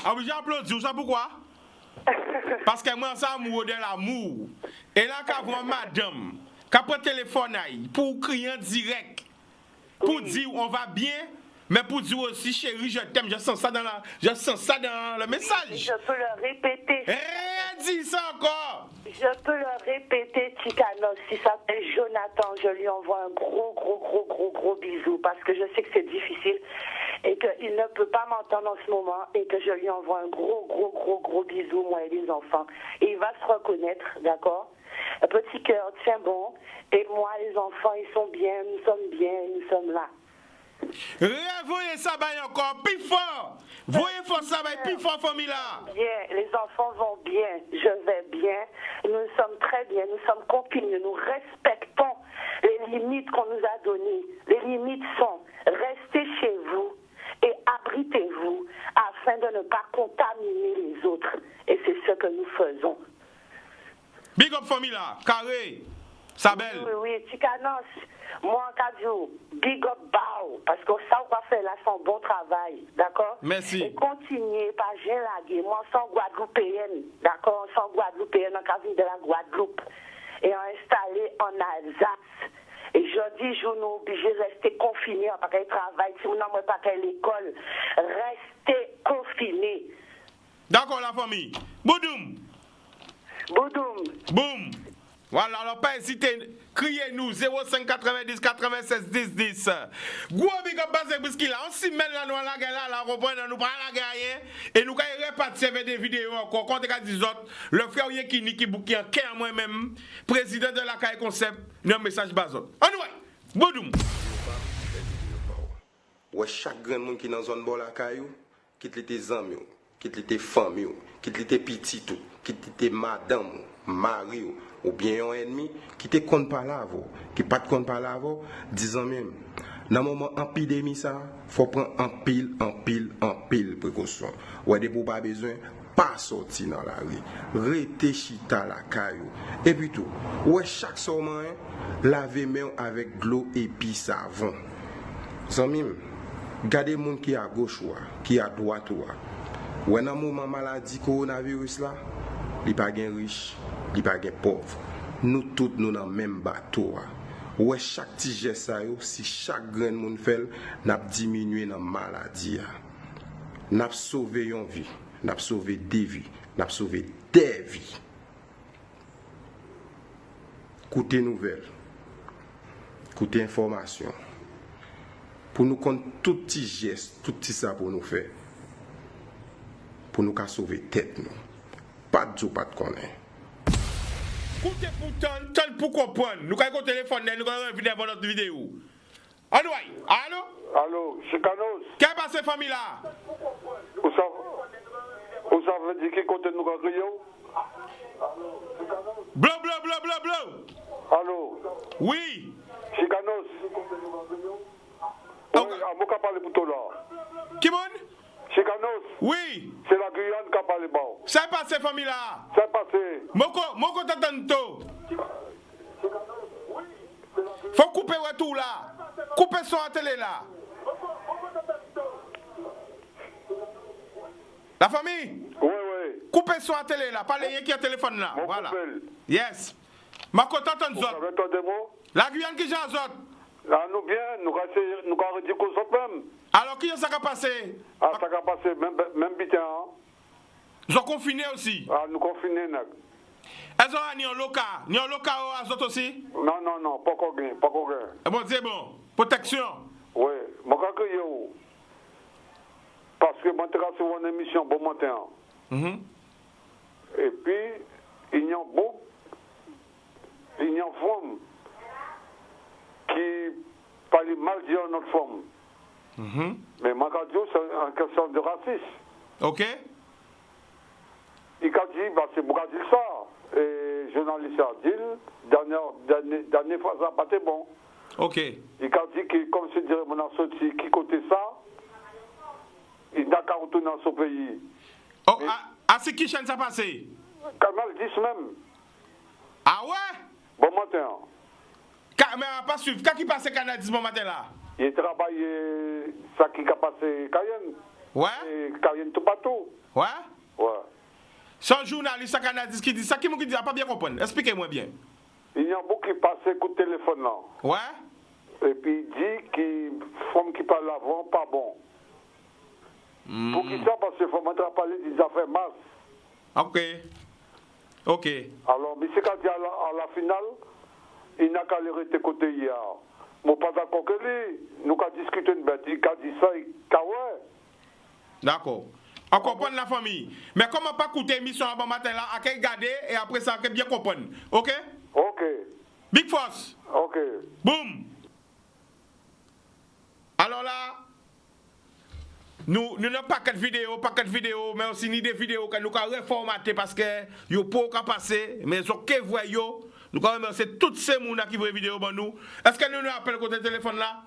Ah oui, j'applaudis, vous savez pourquoi? Parce que moi, ça amour de l'amour. Et là, quand vous, madame, quand vous téléphone pour crier en direct, pour dire on va bien, mais pour dire aussi chérie, je t'aime, je sens ça dans le message. Je peux le répéter. Dis ça encore. Je peux le répéter, Tikanos. Il s'appelle Jonathan. Je lui envoie un gros bisou parce que je sais que c'est difficile et qu'il ne peut pas m'entendre en ce moment et que je lui envoie un gros bisou, moi et les enfants. Et il va se reconnaître, d'accord? Un petit cœur, tiens bon. Et moi, les enfants, ils sont bien, nous sommes bien, nous sommes là. Voyez ça encore plus fort. Voyez fort ça plus fort, famille là. Bien, les enfants vont bien, je vais bien. Nous sommes très bien, nous sommes confinés, nous respectons les limites qu'on nous a données. Les limites sont restez chez vous et abritez-vous afin de ne pas contaminer les autres. Et c'est ce que nous faisons. Big up famille là, carré. Sabel. Oui, Tikanos, moi, Kadio, big up bow, parce que ça, on va faire là, c'est un bon travail, d'accord? Merci. Et continuez, pas gélaguer. Moi, sans Guadeloupéenne, d'accord? Sans Guadeloupéenne, en cabine de la Guadeloupe, et installé en Alsace. Et je dis, je nous obligés de rester confinés, pas qu'elle travaille, si vous n'avez pas qu'à l'école, restez confinés. D'accord, la famille. Boudoum. Boudoum. Boum. Voilà, alors pas hésiter, criez-nous 05 90 96 10 10. Gros big up basé parce là, on s'y met là dans la guerre là, reprendre nous pas la guerre et nous quand repartir avec des vidéos encore quand on dit autres, le frère qui bouki en cœur moi-même, président de la CAI Concept, un message bazot. Anyway, Boudoum. Ouais, chaque grand monde qui dans zone bon la caillou, quitte les amis, quitte les familles, quitte les petits tout, quitte les madame, mari ou bien un ennemi qui te compte pas là qui pas te compte pas là disant même dans moment épidémie ça faut prendre en pile précaution ouais des pour pas besoin pas sortir dans la rue rester chita la caillou et puis tout ouais chaque soir laver main avec de l'eau et puis savon zamim gardez monde qui à gauche ou qui à droite ou ouais dans moment maladie coronavirus là il pas gain riche il pas gain pauvre nous tous nous dans même bateau ouais chaque petit geste ça yo si chaque grand monde fait n'a diminué dans maladie n'a sauvé une vie n'a sauvé des vies n'a sauvé des vies écoutez nouvelles écoutez information pour nous compte tout petit geste tout petit ça pour nous faire pour nous sauver tête nous pas de pas de connaître. Écoutez pourtant, pour comprendre. Nous avons un téléphone, nous avons une vidéo notre vidéo. Allô? Allô, c'est Canos. Qu'est-ce qui passe, famille là? Vous savez dire qui compte nous avons Bleu. Allô? Oui. C'est Canos. Oui, je vais parler pour toi là. Qui bon? C'est Canos. Oui. C'est la Guyane qui a parlé bon. C'est passé, famille là. C'est passé. Moko t'attends. Faut couper tout là. Couper son télé là. La famille? Oui. Coupez son télé là. Parlez qui a téléphone là. Mon voilà. coupel. Yes. Moko t'attends zot. Vous avez entendu mots? La Guyane qui j'ai zot. Là, nous bien, nous avons dit qu'on s'en même. Alors qui ça a passé? Ah, ça a passé, même bitin. Ils ont confiné aussi. Ah, nous confinés. Est-ce qu'on ni en local aux autres aussi? Non, pas qu'on gagne. Bon, c'est bon. Protection. Oui, je vais accueillir. Parce que je vais sur une émission bon matin. Et puis, il y a beaucoup, il y a une femme qui parle mal de notre femme. Mais je vais dire c'est une question de racisme. Ok. Il a dit, c'est pour dire ça. Et journaliste a dit, dernière fois, ça n'a pas été bon. Ok. Il a dit que, comme je dirais, mon associé qui côté ça, il n'a qu'à retourner dans son pays. Oh, à ce qui chaîne ça passé? Kamal 10 même. Ah ouais? Bon matin. Mais pas suivre. Qu'est-ce qui passe Canada bon matin là? Il travaille ça qui a passé Cayenne. Ouais? Et Cayenne tout partout. Ouais? Ouais. Son journaliste canadien qui dit ça, qui dit pas bien comprendre. Expliquez-moi bien. Il y a beaucoup qui passent coup de téléphone là. Ouais? Et puis il dit que femme qui parle avant, pas bon. Pour qui ça? Parce que faut mettre à parler des affaires masse. Ok. Alors, mais c'est quand il y a à la finale, il n'a qu'à l'arrêter côté hier. Mais pas d'accord que lui. Nous avons discuté une bête. Il a dit ça, il a ouais. D'accord. On comprend la famille. Mais comment pas écouter l'émission avant matin là, à qu'elle garder et après ça, à bien comprendre. Ok? Ok. Big Force. Ok. Boum. Alors là, nous n'avons pas quatre vidéos, mais aussi ni des vidéos que nous avons reformatées parce que yo pas passer, mais ce que vous voyez, nous avons remercier tous ces gens qui voient les vidéos pour nous. Est-ce que nous appelons côté téléphone là?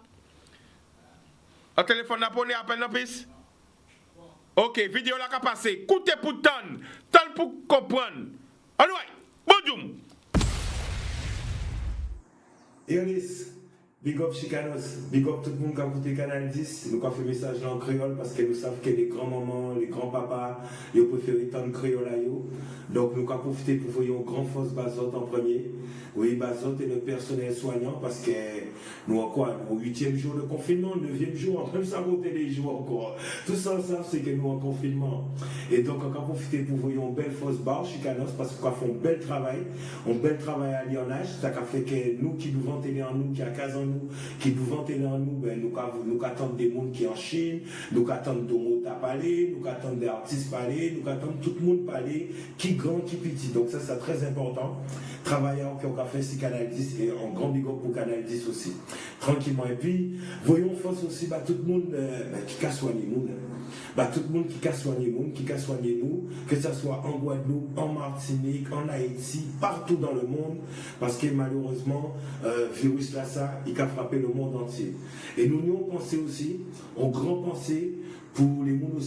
Le téléphone là pour nous appeler dans piste? Ok, vidéo là qui a passé. Écoutez pour tant pour comprendre. Anyway, bonjour. Ernest, big up Chicanos, big up tout le monde qui a écouté Canal 10. Nous avons fait message là en créole parce que nous savons que les grands-mamans, les grands-papas, ils préfèrent entendre créole à eux. Donc nous avons profité pour voir un grand force Bazot en premier. Oui, Bazot et le personnel soignant parce que nous encore au 8e jour de confinement, 9e jour, même ça compter les jours encore. Tout ça, c'est que nous en confinement. Et donc on a profité pour voir une belle force bar Chicanos parce qu'on a fait un bel travail à Lyonnage. Ça a fait que nous qui nous vantons en nous, qui a 15 en nous, qui nous vantons en nous, ben, nous attendons des gens qui en Chine, nous attendons des mots à parler, nous attendons des artistes parler, nous attendons tout le monde parler, qui grand, qui petit. Donc ça, c'est très important. Travailleurs qui ont fait si Canal 10 et en grand bigot pour Canal 10 aussi. Tranquillement. Et puis, voyons force aussi, bah, tout le monde qui a soigné nous. Bah, tout le monde qui a soigné nous, que ce soit en Guadeloupe, en Martinique, en Haïti, partout dans le monde, parce que malheureusement, virus là, ça, il a frappé le monde entier. Et nous avons pensé aussi, en grand pensée, pour les mondes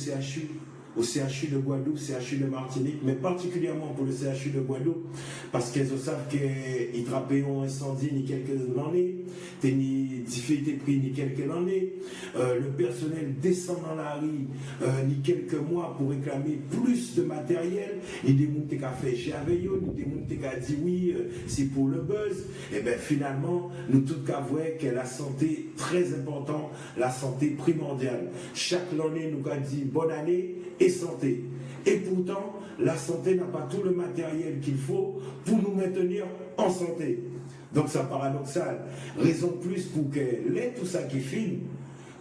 au CHU de Guadeloupe, CHU de Martinique, mais particulièrement pour le CHU de Guadeloupe, parce qu'ils savent qu'ils trappent un incendie ni quelques années, ni difficulté pris ni quelques années, le personnel descend dans la rue ni quelques mois pour réclamer plus de matériel, ni des gens qui ont fait chez Aveillon, ni des gens qui ont dit oui, c'est pour le buzz, et bien finalement, nous tous avouons que la santé très importante, la santé primordiale. Chaque année, nous avons dit bonne année et santé. Et pourtant, la santé n'a pas tout le matériel qu'il faut pour nous maintenir en santé. Donc c'est paradoxal. Raison plus pour que tout ça qui filme,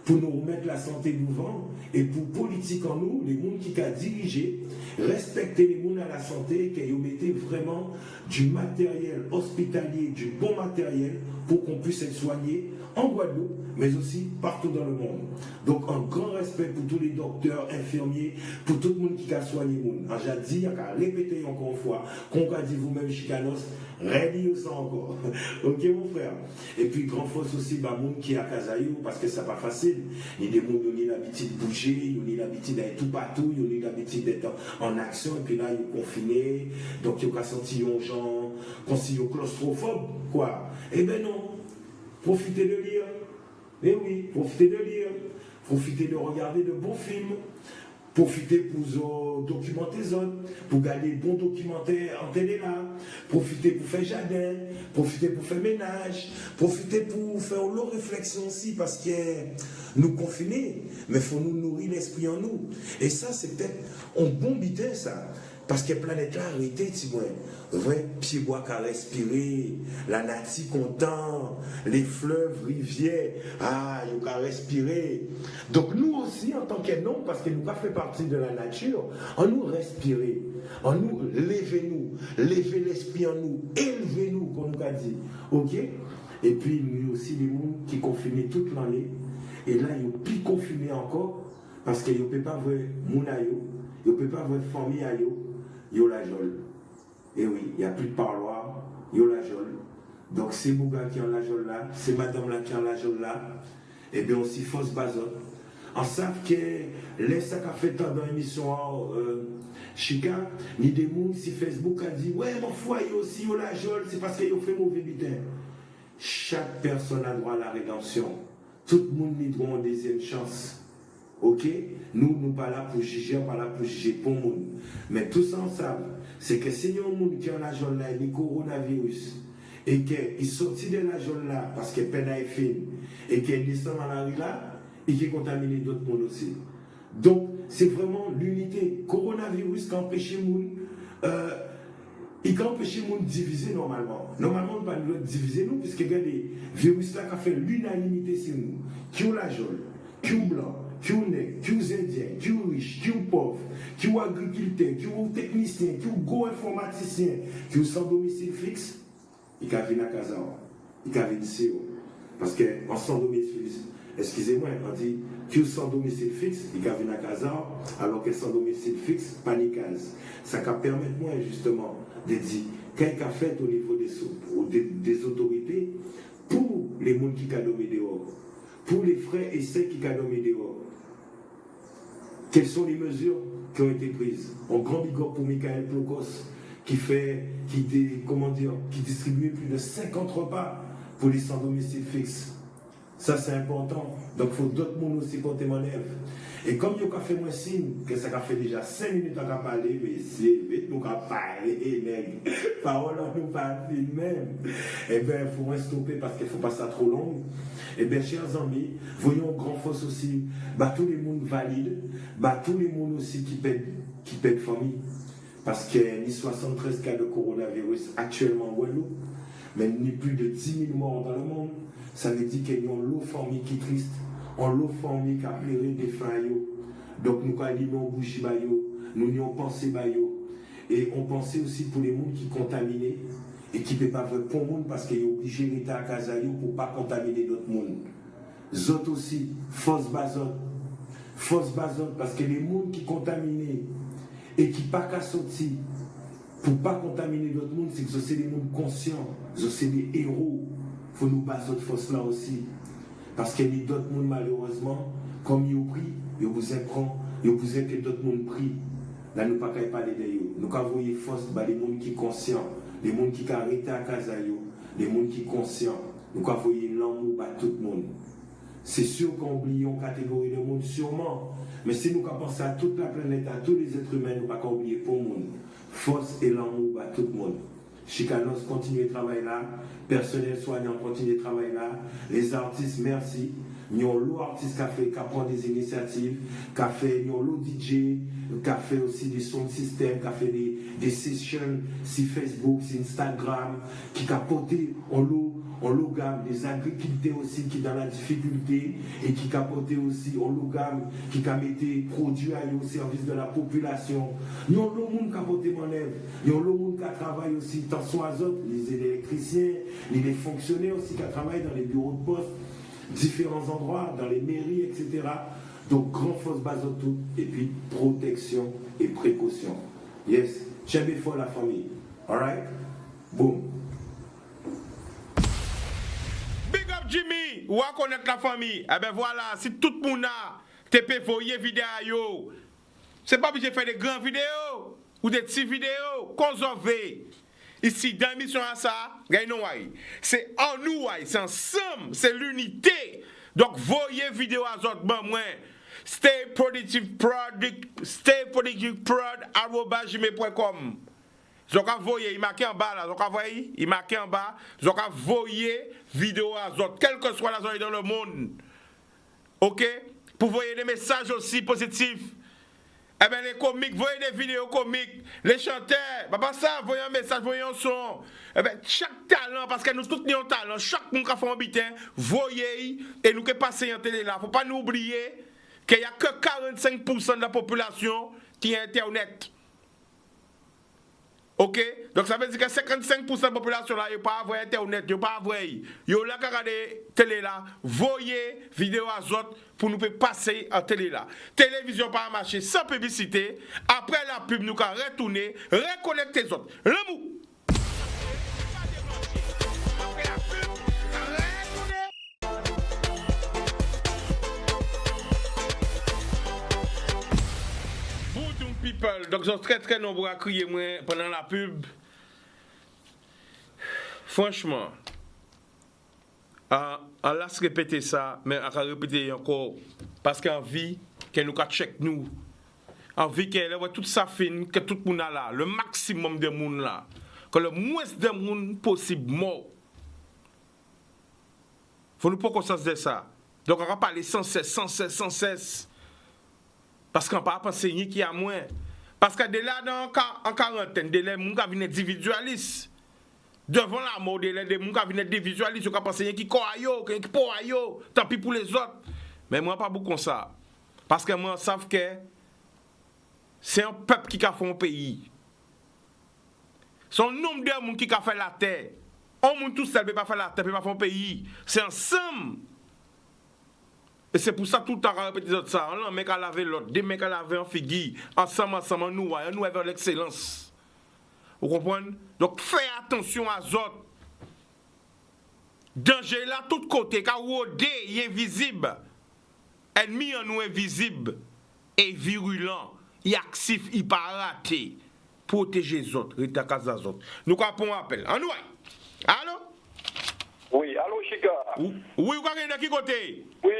pour nous remettre la santé devant et pour politique en nous, les gens qui ont dirigé, respecter les gens à la santé, qu'ils mettaient vraiment du matériel hospitalier, du bon matériel pour qu'on puisse être soigné en Guadeloupe, mais aussi partout dans le monde. Donc un grand respect pour tous les docteurs, infirmiers, pour tout le monde qui a soigné le monde. J'ai dit, il y a répéter encore une fois, qu'on a dit vous-même Chicanos, rédit ça encore. Ok mon frère. Et puis grand force aussi, bah, monde qui a Kazaïou, parce que c'est pas facile. Il y a des gens qui ont l'habitude de bouger, ils ont l'habitude d'être tout partout, ils ont l'habitude d'être en action, et puis là ils sont confinés, donc ils ont senti un genre, qu'on s'y claustrophobe, quoi. Eh ben non. Profitez de lire. Mais oui, profitez de lire. Profitez de regarder de bons films. Profitez pour documenter les autres, pour garder bons documentaires en télé là. Profitez pour faire jardin. Profitez pour faire ménage. Profitez pour faire une réflexion aussi, parce que nous confinés, mais il faut nous nourrir l'esprit en nous. Et ça, c'est peut-être un bon bitin, ça. Parce que la planète là, arrêtez, tu vois. Vrai, pied bois qu'à respirer, la nature content, les fleuves, rivières, ils qu'à respirer. Donc nous aussi, en tant qu'hommes, parce que nous avons fait partie de la nature, en nous respirer, en nous, levez l'esprit en nous, élevez-nous, comme nous a dit. Ok? Et puis, nous aussi, les gens qui sont confinés toute l'année, et là, ils sont plus confinés encore, parce qu'ils ne peuvent pas voir mon aïe, ils ne peuvent pas voir famille aïe. Yo la jole. Et oui, il n'y a plus de parloir, yo la jole. Donc c'est Bouga qui en la jole là, c'est madame là qui en la jole là. Et bien aussi fausse Bazot. On sait que les sacs a fait tant dans l'émission Chica, ni des gens si Facebook a dit ouais mon foyer aussi yo la jole, c'est parce qu'ils ont fait mauvais butin. Chaque personne a droit à la rédemption. Tout le monde a droit à une deuxième chance. Ok, nous pas là pour juger, pas là pour juger pour le monde. Mais tous ensemble, c'est que si un monde qui a la zone là, il coronavirus, et qu'il sortit de la zone là parce que peine est fine, et qu'il descend dans la rue là, et qu'il contamine d'autres mondes aussi. Donc, c'est vraiment l'unité. Coronavirus qui empêche les gens, il peut empêcher les gens de diviser normalement. Normalement, on ne peut pas diviser nous, puisque il y a des virus là qui ont fait l'unanimité sur nous. Qui ont la zone, qui ont blanc, qui ont nègre, qui ont indien, qui ont riche, qui ont pauvre, qui ont agriculteur, qui ont technicien, qui ont gros informaticien, qui ont sans domicile fixe, il a venir à casa, il a venir ici. Parce qu'en sans domicile fixe, excusez-moi, on dit qui ont sans domicile fixe, il a venir à casa, alors que sans domicile fixe, panicase. Ça permet moi justement de dire qu'est-ce qu'a fait au niveau des autorités pour les gens qui ont dormi dehors, pour les frères et sœurs qui ont dormi dehors. Quelles sont les mesures qui ont été prises? En grand bigor pour Michael Plokos, qui distribue plus de 50 repas pour les sans domicile fixe. Ça, c'est important. Donc, il faut d'autres monde aussi porter mon œuvre. Et comme il a fait moins signe, que ça a fait déjà 5 minutes à parler, mais c'est vite nous à parler, nègre. Parole, nous pas même. Eh bien, il faut moins stopper parce qu'il ne faut pas ça trop long. Eh bien, chers amis, voyons grand force aussi, tous les mondes valides, tous les mondes aussi qui pètent famille. Parce qu'il y a ni 73 cas de coronavirus actuellement en Guadeloupe, mais ni plus de 10 000 morts dans le monde. Ça veut dire qu'il y a une lot famille qui est triste, une lot famille qui a pleuré des flayots. Donc nous allons bouger nous avons pensé et on pensait aussi pour les gens qui sont contaminés et qui ne peuvent pas faire pour le monde parce qu'ils sont obligés de rester à Casayo pour ne pas contaminer d'autres monde. Autres aussi, fausse bazote parce que les gens qui sont contaminés et qui ne peuvent pas sortir pour ne pas contaminer d'autres monde, c'est que ce sont des gens conscients, ce sont des héros. Il faut nous baser de force là aussi. Parce qu'il y a d'autres gens, malheureusement, comme ils ont pris, ils vous aiment que d'autres gens prient. Là, nous ne pouvons pas parler d'eux. Nous avons envoyé force les gens qui sont conscients, les gens qui sont arrêtés à Casayo, les gens qui sont conscients. Nous avons envoyé l'amour à tout le monde. C'est sûr qu'on oublie une catégorie de monde, sûrement. Mais si nous pensons à toute la planète, à tous les êtres humains, nous ne pouvons pas oublier pour le monde. Force et l'amour à tout le monde. Chicanos continue le travail là, personnel soignant continue le travail là, les artistes merci, nous avons l'artiste qui prend des initiatives, qui a fait nous DJ, qui a fait aussi des sound systems, qui a fait des sessions sur Facebook, sur Instagram, qui a porté en gamme des agriculteurs aussi qui dans la difficulté et qui a porté aussi en gamme, qui a mis des produits au service de la population. Nous avons le monde qui a porté mon œuvre, nous avons le monde qui a travaillé aussi tant soit les autres, les électriciens, les fonctionnaires aussi qui travaillent dans les bureaux de poste, différents endroits, dans les mairies, etc. Donc, grand force base tout, et puis protection et précaution. Yes, j'aime fort la famille. Alright? Boom. Big up Jimmy, ou à connaître la famille. Eh ben voilà, si tout le monde a te peut voyer vidéo, c'est pas obligé de faire des grandes vidéos ou des petites vidéos. Conserver. Ici, dans l'émission à ça, c'est en nous, c'est ensemble, c'est l'unité. Donc, voyez vidéo à autres, moi. stayproductiveprod@gmail.com. Donc, voyez, il marque en bas là, donc voyez, il marque en bas, donc voyez vidéo à autres, quelle que soit la zone dans le monde. OK? Pour voyer des messages aussi positifs. Eh bien, les comiques, voyez des vidéos comiques, les chanteurs, pas ça, voyez un message, voyez un son. Eh bien, chaque talent, parce que nous tous avons un talent, chaque monde qui a fait un bitin, voyez, et nous qui passons en télé là. Il ne faut pas nous oublier qu'il n'y a que 45% de la population qui est Internet. OK? Donc ça veut dire que 55% de la population là, ils n'ont pas avoir Internet, ils n'ont pas avoir. Ils ont là qu'à regarder télé là, voyez vidéo à autres pour nous passer en télé là. Télévision pas marcher sans publicité. Après la pub, nous allons retourner, reconnecter les autres. L'amour. People. Donc, ils sont très très nombreux à crier moi pendant la pub. Franchement, on laisse répéter ça, mais on va répéter encore. Parce qu'en vie, qu'elle nous check nous. En vie, qu'elle voit tout ça fin, que tout le monde a là, le maximum de monde là. Que le moins de monde possible mort. Faut nous pas conscience de ça. Donc, on va parler sans cesse. Parce qu'on ne peut pas penser qu'il y a moins. Parce que dès là, en quarantaine, dès là, les gens viennent individualistes. Devant la mort, dès là, les gens viennent individualistes. Ils pensent qu'il y a qui coayo, qui poayo, tant pis pour les autres. Mais moi, pas beaucoup comme ça. Parce que moi, je sais que c'est un peuple qui a fait un pays. C'est un nombre de gens qui a fait la terre. Un monde tout seul ne peut pas faire la terre, ne peut pas faire un pays. C'est ensemble. Et c'est pour ça tout le temps qu'on répète ça. Un mec a lavé l'autre, des mecs a lavé un figui. Ensemble, nous vers l'excellence. Vous comprenez? Donc, faites attention à autres. Danger là, tout côté, car Wodé, il est visible. Ennemi en nous est visible. Et virulent. Il est actif, il pas raté. Protéger les autres, rester à casa des autres. Nous avons un appel. En nous, allô? Oui, allô? Chica. Oui, vous avez de qui côté? Oui,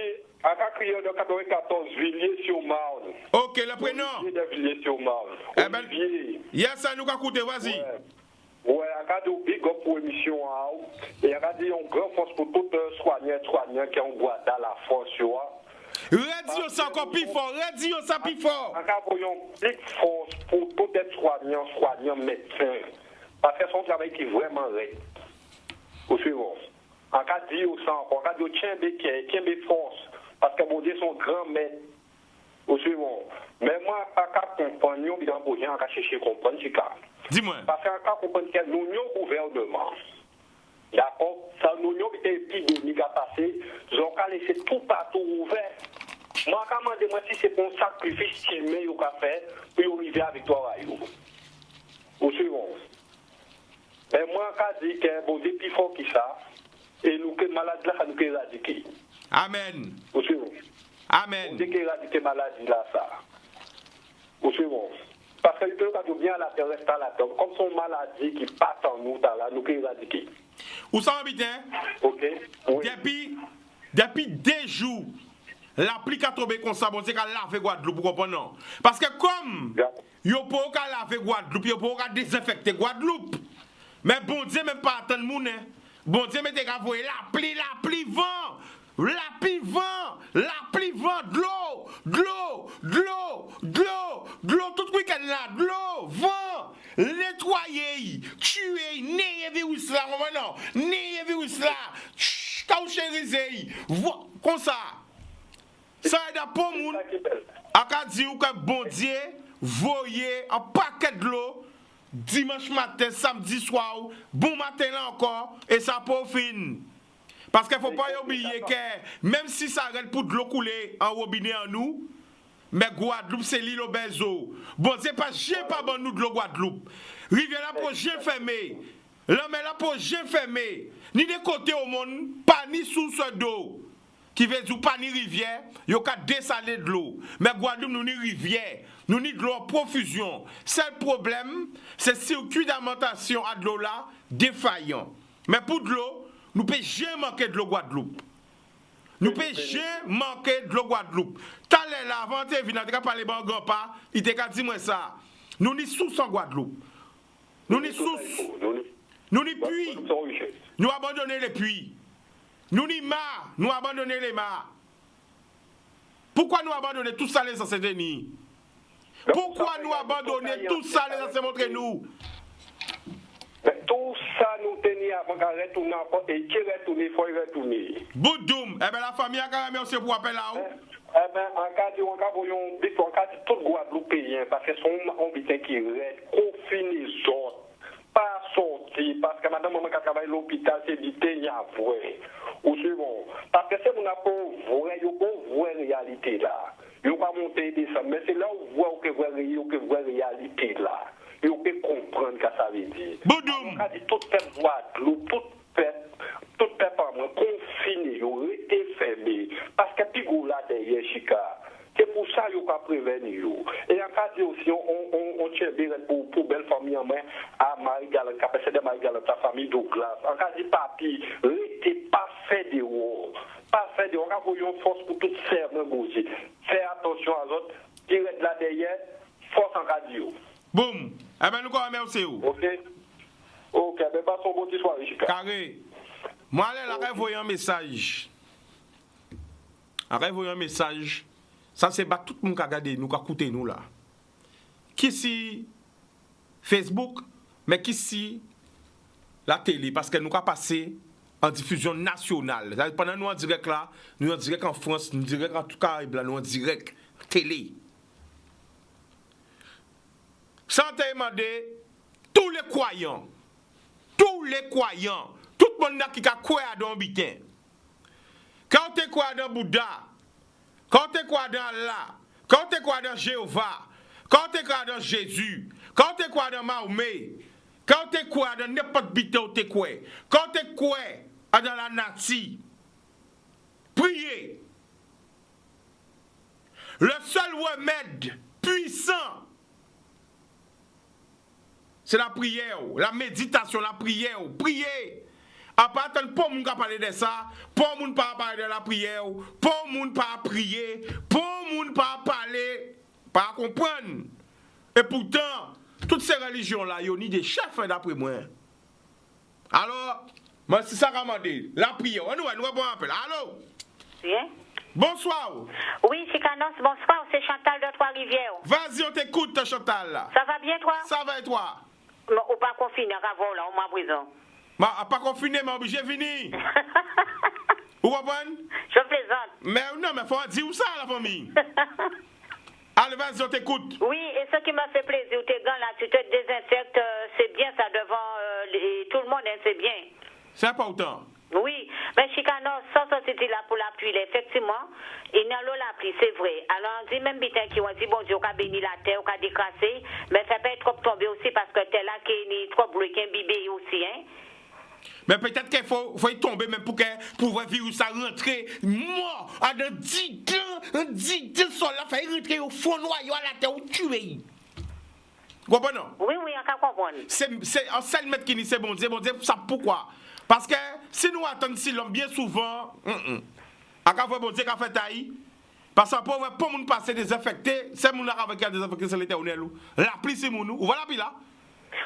à Cacrion de 94, Villiers-sur-Marne. Ok, le prénom? Olivier de Villiers-sur-Marne. Eh ben, Olivier. yes, ça nous a coûté, vas-y. Ouais, à dit big up pour l'émission. Et à dit un grand force pour tout soignant qui ont guardé la force. Radio ça encore plus fort, radio ça plus fort. On a une big force pour tout être soignant, médecin. Parce que son travail qui est vraiment vrai. Au suivant. En cas de dire ça encore, en cas de tiens des forces. Parce que mon Dieu, son grand maître. Au suivant. Mais moi, à cas compagnon, il y a un besoin à chercher à comprendre ce cas. Dis-moi. Parce qu'en cas comprendre que nous avons gouvernement. D'accord? Ça nous avons été épidémique à passer. Ils ont laissé tout partout ouvert. Moi, quand je me demande si c'est pour un sacrifice qu'il met au café pour arriver à la victoire. Au suivant. Mais moi, quand je dis que bon, des plus fort que ça, et nous, que maladie là, ça nous éradiquer. Amen. Au suivant. Amen. On dit qu'éradiquer maladie là, ça. Au suivant. Parce que quand on bien à la terre, reste à la terre. Comme son maladie qui passe en nous, là, nous éradiquer. Où ça habite? Ok. Oui. Depuis 2 jours, l'appli a tombé comme ça, bon, c'est qu'à laver Guadeloupe, vous comprenez? Parce que comme, yo pas qu'à laver Guadeloupe, yo pas qu'à désinfecter Guadeloupe. Mais bon Dieu, même pas attendre moun, hein. Bon Dieu, mais t'es qu'à voir l'appli vent, de l'eau, tout week-end là, de l'eau, vent, nettoyer, tuer, n'ayez virus là, non, n'ayez virus là, cauchériser, comme ça. Ça aide à pour moun, à qu'à dire que bon Dieu, voyez un paquet de l'eau, dimanche matin, samedi soir, bon matin là encore, et ça pour fin. Parce qu'il ne faut pas oublier que même si ça arrête pour de l'eau couler en robinet en nous, mais Guadeloupe c'est l'île au Benzo. Bon, c'est pas j'ai pas bon nous de l'eau Guadeloupe. Rivière là pour j'ai fermé. Là mais là pour j'ai fermé. Ni des côtés au monde, pas ni sous ce d'eau. Qui veut dire pas ni rivière, yo ka dessaler de l'eau. Mais Guadeloupe nous ni rivière, nous ni de l'eau en profusion. Seul problème, c'est le circuit d'alimentation à de l'eau là défaillant. Mais pour de l'eau, nous ne pouvons jamais manquer de l'eau Guadeloupe. Nous ne pouvons jamais manquer de l'eau Guadeloupe. Tant là, avant de venir, tu as parlé de mon grand-père, il t'a dit moi ça. Nous n'y sous en Guadeloupe. Nous n'y sous. Nous n'y puits. Nous abandonnons les puits. Nous n'y marre. Nous abandonnons les mares. Pourquoi nous abandonner tout ça les anciens denis? Pourquoi nous abandonner tout ça les anciens montrer nous? Tout ça nous tenait avant de retourner et qui retourne, il faut y retourner. Boudoum, eh bien la famille a quand même aussi pour appeler là-haut. Eh bien, en cas de tout Guadeloupéen, parce que son habitant qui reste, confiné, pas sorti, parce que madame, maman qui travaille à l'hôpital, c'est dit, il y a vrai. Ou c'est bon. Parce que c'est mon apport vrai, il y a une vraie réalité là. Il n'y a pas monté et descendre, mais c'est là où vous voyez que vraie réalité là. Et on peut comprendre ce que ça veut dire. Boudoum. On a dit tout fait Guadeloupe, tout fait par moi, confiné, on a été fermé. Parce que Pigou là derrière Chica, c'est pour ça qu'on va prévenir. Et en cas de aussi, on tient bien pour belle famille en main à Marie-Galante, capacité de Marie-Galante, ta famille Douglas. En cas de papier, n'était pas fait de haut. Pas fait de haut. On a une force pour tout faire, aussi. Faire attention à l'autre, direct là derrière, force en radio. Boum. Eh bien, nous quand même aussi. Ok. Ok, ben passons bon soir, Chica. Carré. Moi, là, voyez un message. Voyez un message. Ça, c'est pas tout le monde qui a regardé, nous qui a écouté nous là. Qui si Facebook, mais qui si la télé, parce que nous avons passé en diffusion nationale. Pendant nous en direct là, nous en direct en France, nous en direct en tout cas, nous en direct télé. Sans te demander, tous les croyants, tout le monde qui a croyé dans Bitin, quand tu crois dans Bouddha, quand tu crois dans Allah, quand tu crois dans Jéhovah, quand tu crois dans Jésus, quand tu crois dans Mahomet, quand tu crois dans n'importe Bitin où tu crois, quand tu crois dans la nature, priez. Le seul remède puissant, c'est la prière, la méditation, la prière. Priez. à pas attendre pour moun parler de ça, pour moun pas parler de la prière, pour moun pas prier, pour moun pas parler, pas comprendre. Et pourtant, toutes ces religions là, yo ni des chefs d'après moi. Alors, moi c'est ça qu'a demandé, la prière. On nous répond un appel. Allô? Bien. Bonsoir. Oui, Chicanos, bonsoir, c'est Chantal de Trois-Rivières. Vas-y, on t'écoute, Chantal. Ça va bien, toi? Ça va et toi? On pas confiné avant, là, on m'a prison. Pas confiné, mais obligé de venir. Vous comprenez? Je plaisante. Mais non, mais faut dire où ça, la famille? Allez, vas-y, on t'écoute. Oui, et ce qui m'a fait plaisir, tes gants là, tu te désinfectes, c'est bien ça devant tout le monde, hein, c'est bien. C'est important. Oui, mais Chicano, sans sortir là pour la pluie, là, effectivement, il y a l'eau la pluie, c'est vrai. Alors, on dit même bitin qui ont dit, bon Dieu, on a béni la terre, on a décrassé, mais ça peut être trop tombé aussi parce que t'es là qui est trop bleu, qui est imbibé aussi, hein. Mais peut-être qu'il faut y tomber même pour que le virus ça rentrer. Moi, à de 10 ans, sol là, fait rentrer au fond noyau à la terre ou tuer. Vous comprenez? Oui, on peut comprendre. C'est en seul mètre qui dit c'est bon Dieu, ça pourquoi? Parce que si nous attendons si l'homme bien souvent, à quand bon Dieu qu'a fait taille, parce que pour moun passer désinfecté, c'est moun là avec des désinfecté c'est l'éternel. La pluie c'est moun, ou voilà puis là.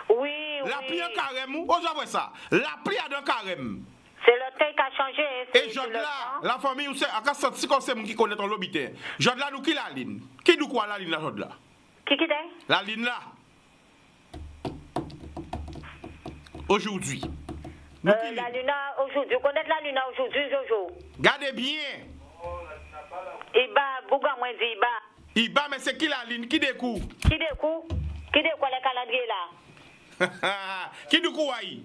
Oui. La pluie en carême, ou j'avoue ça. La pluie a dans carême. C'est le temps qui a changé. Et je là, la famille, ou c'est à quand senti comme c'est moun qui connaît ton l'obité. Je là nous qui la ligne. Qui nous quoi la ligne là je là? Qui est? La ligne là. Aujourd'hui. La Luna aujourd'hui. Vous connaissez la Luna aujourd'hui, Jojo? Gardez bien. Iba, Bouga moi dit Iba. Iba, mais c'est qui la ligne? Qui découvre? Qui découvre? Qui découvre les calendriers là? Qui découvre aïe?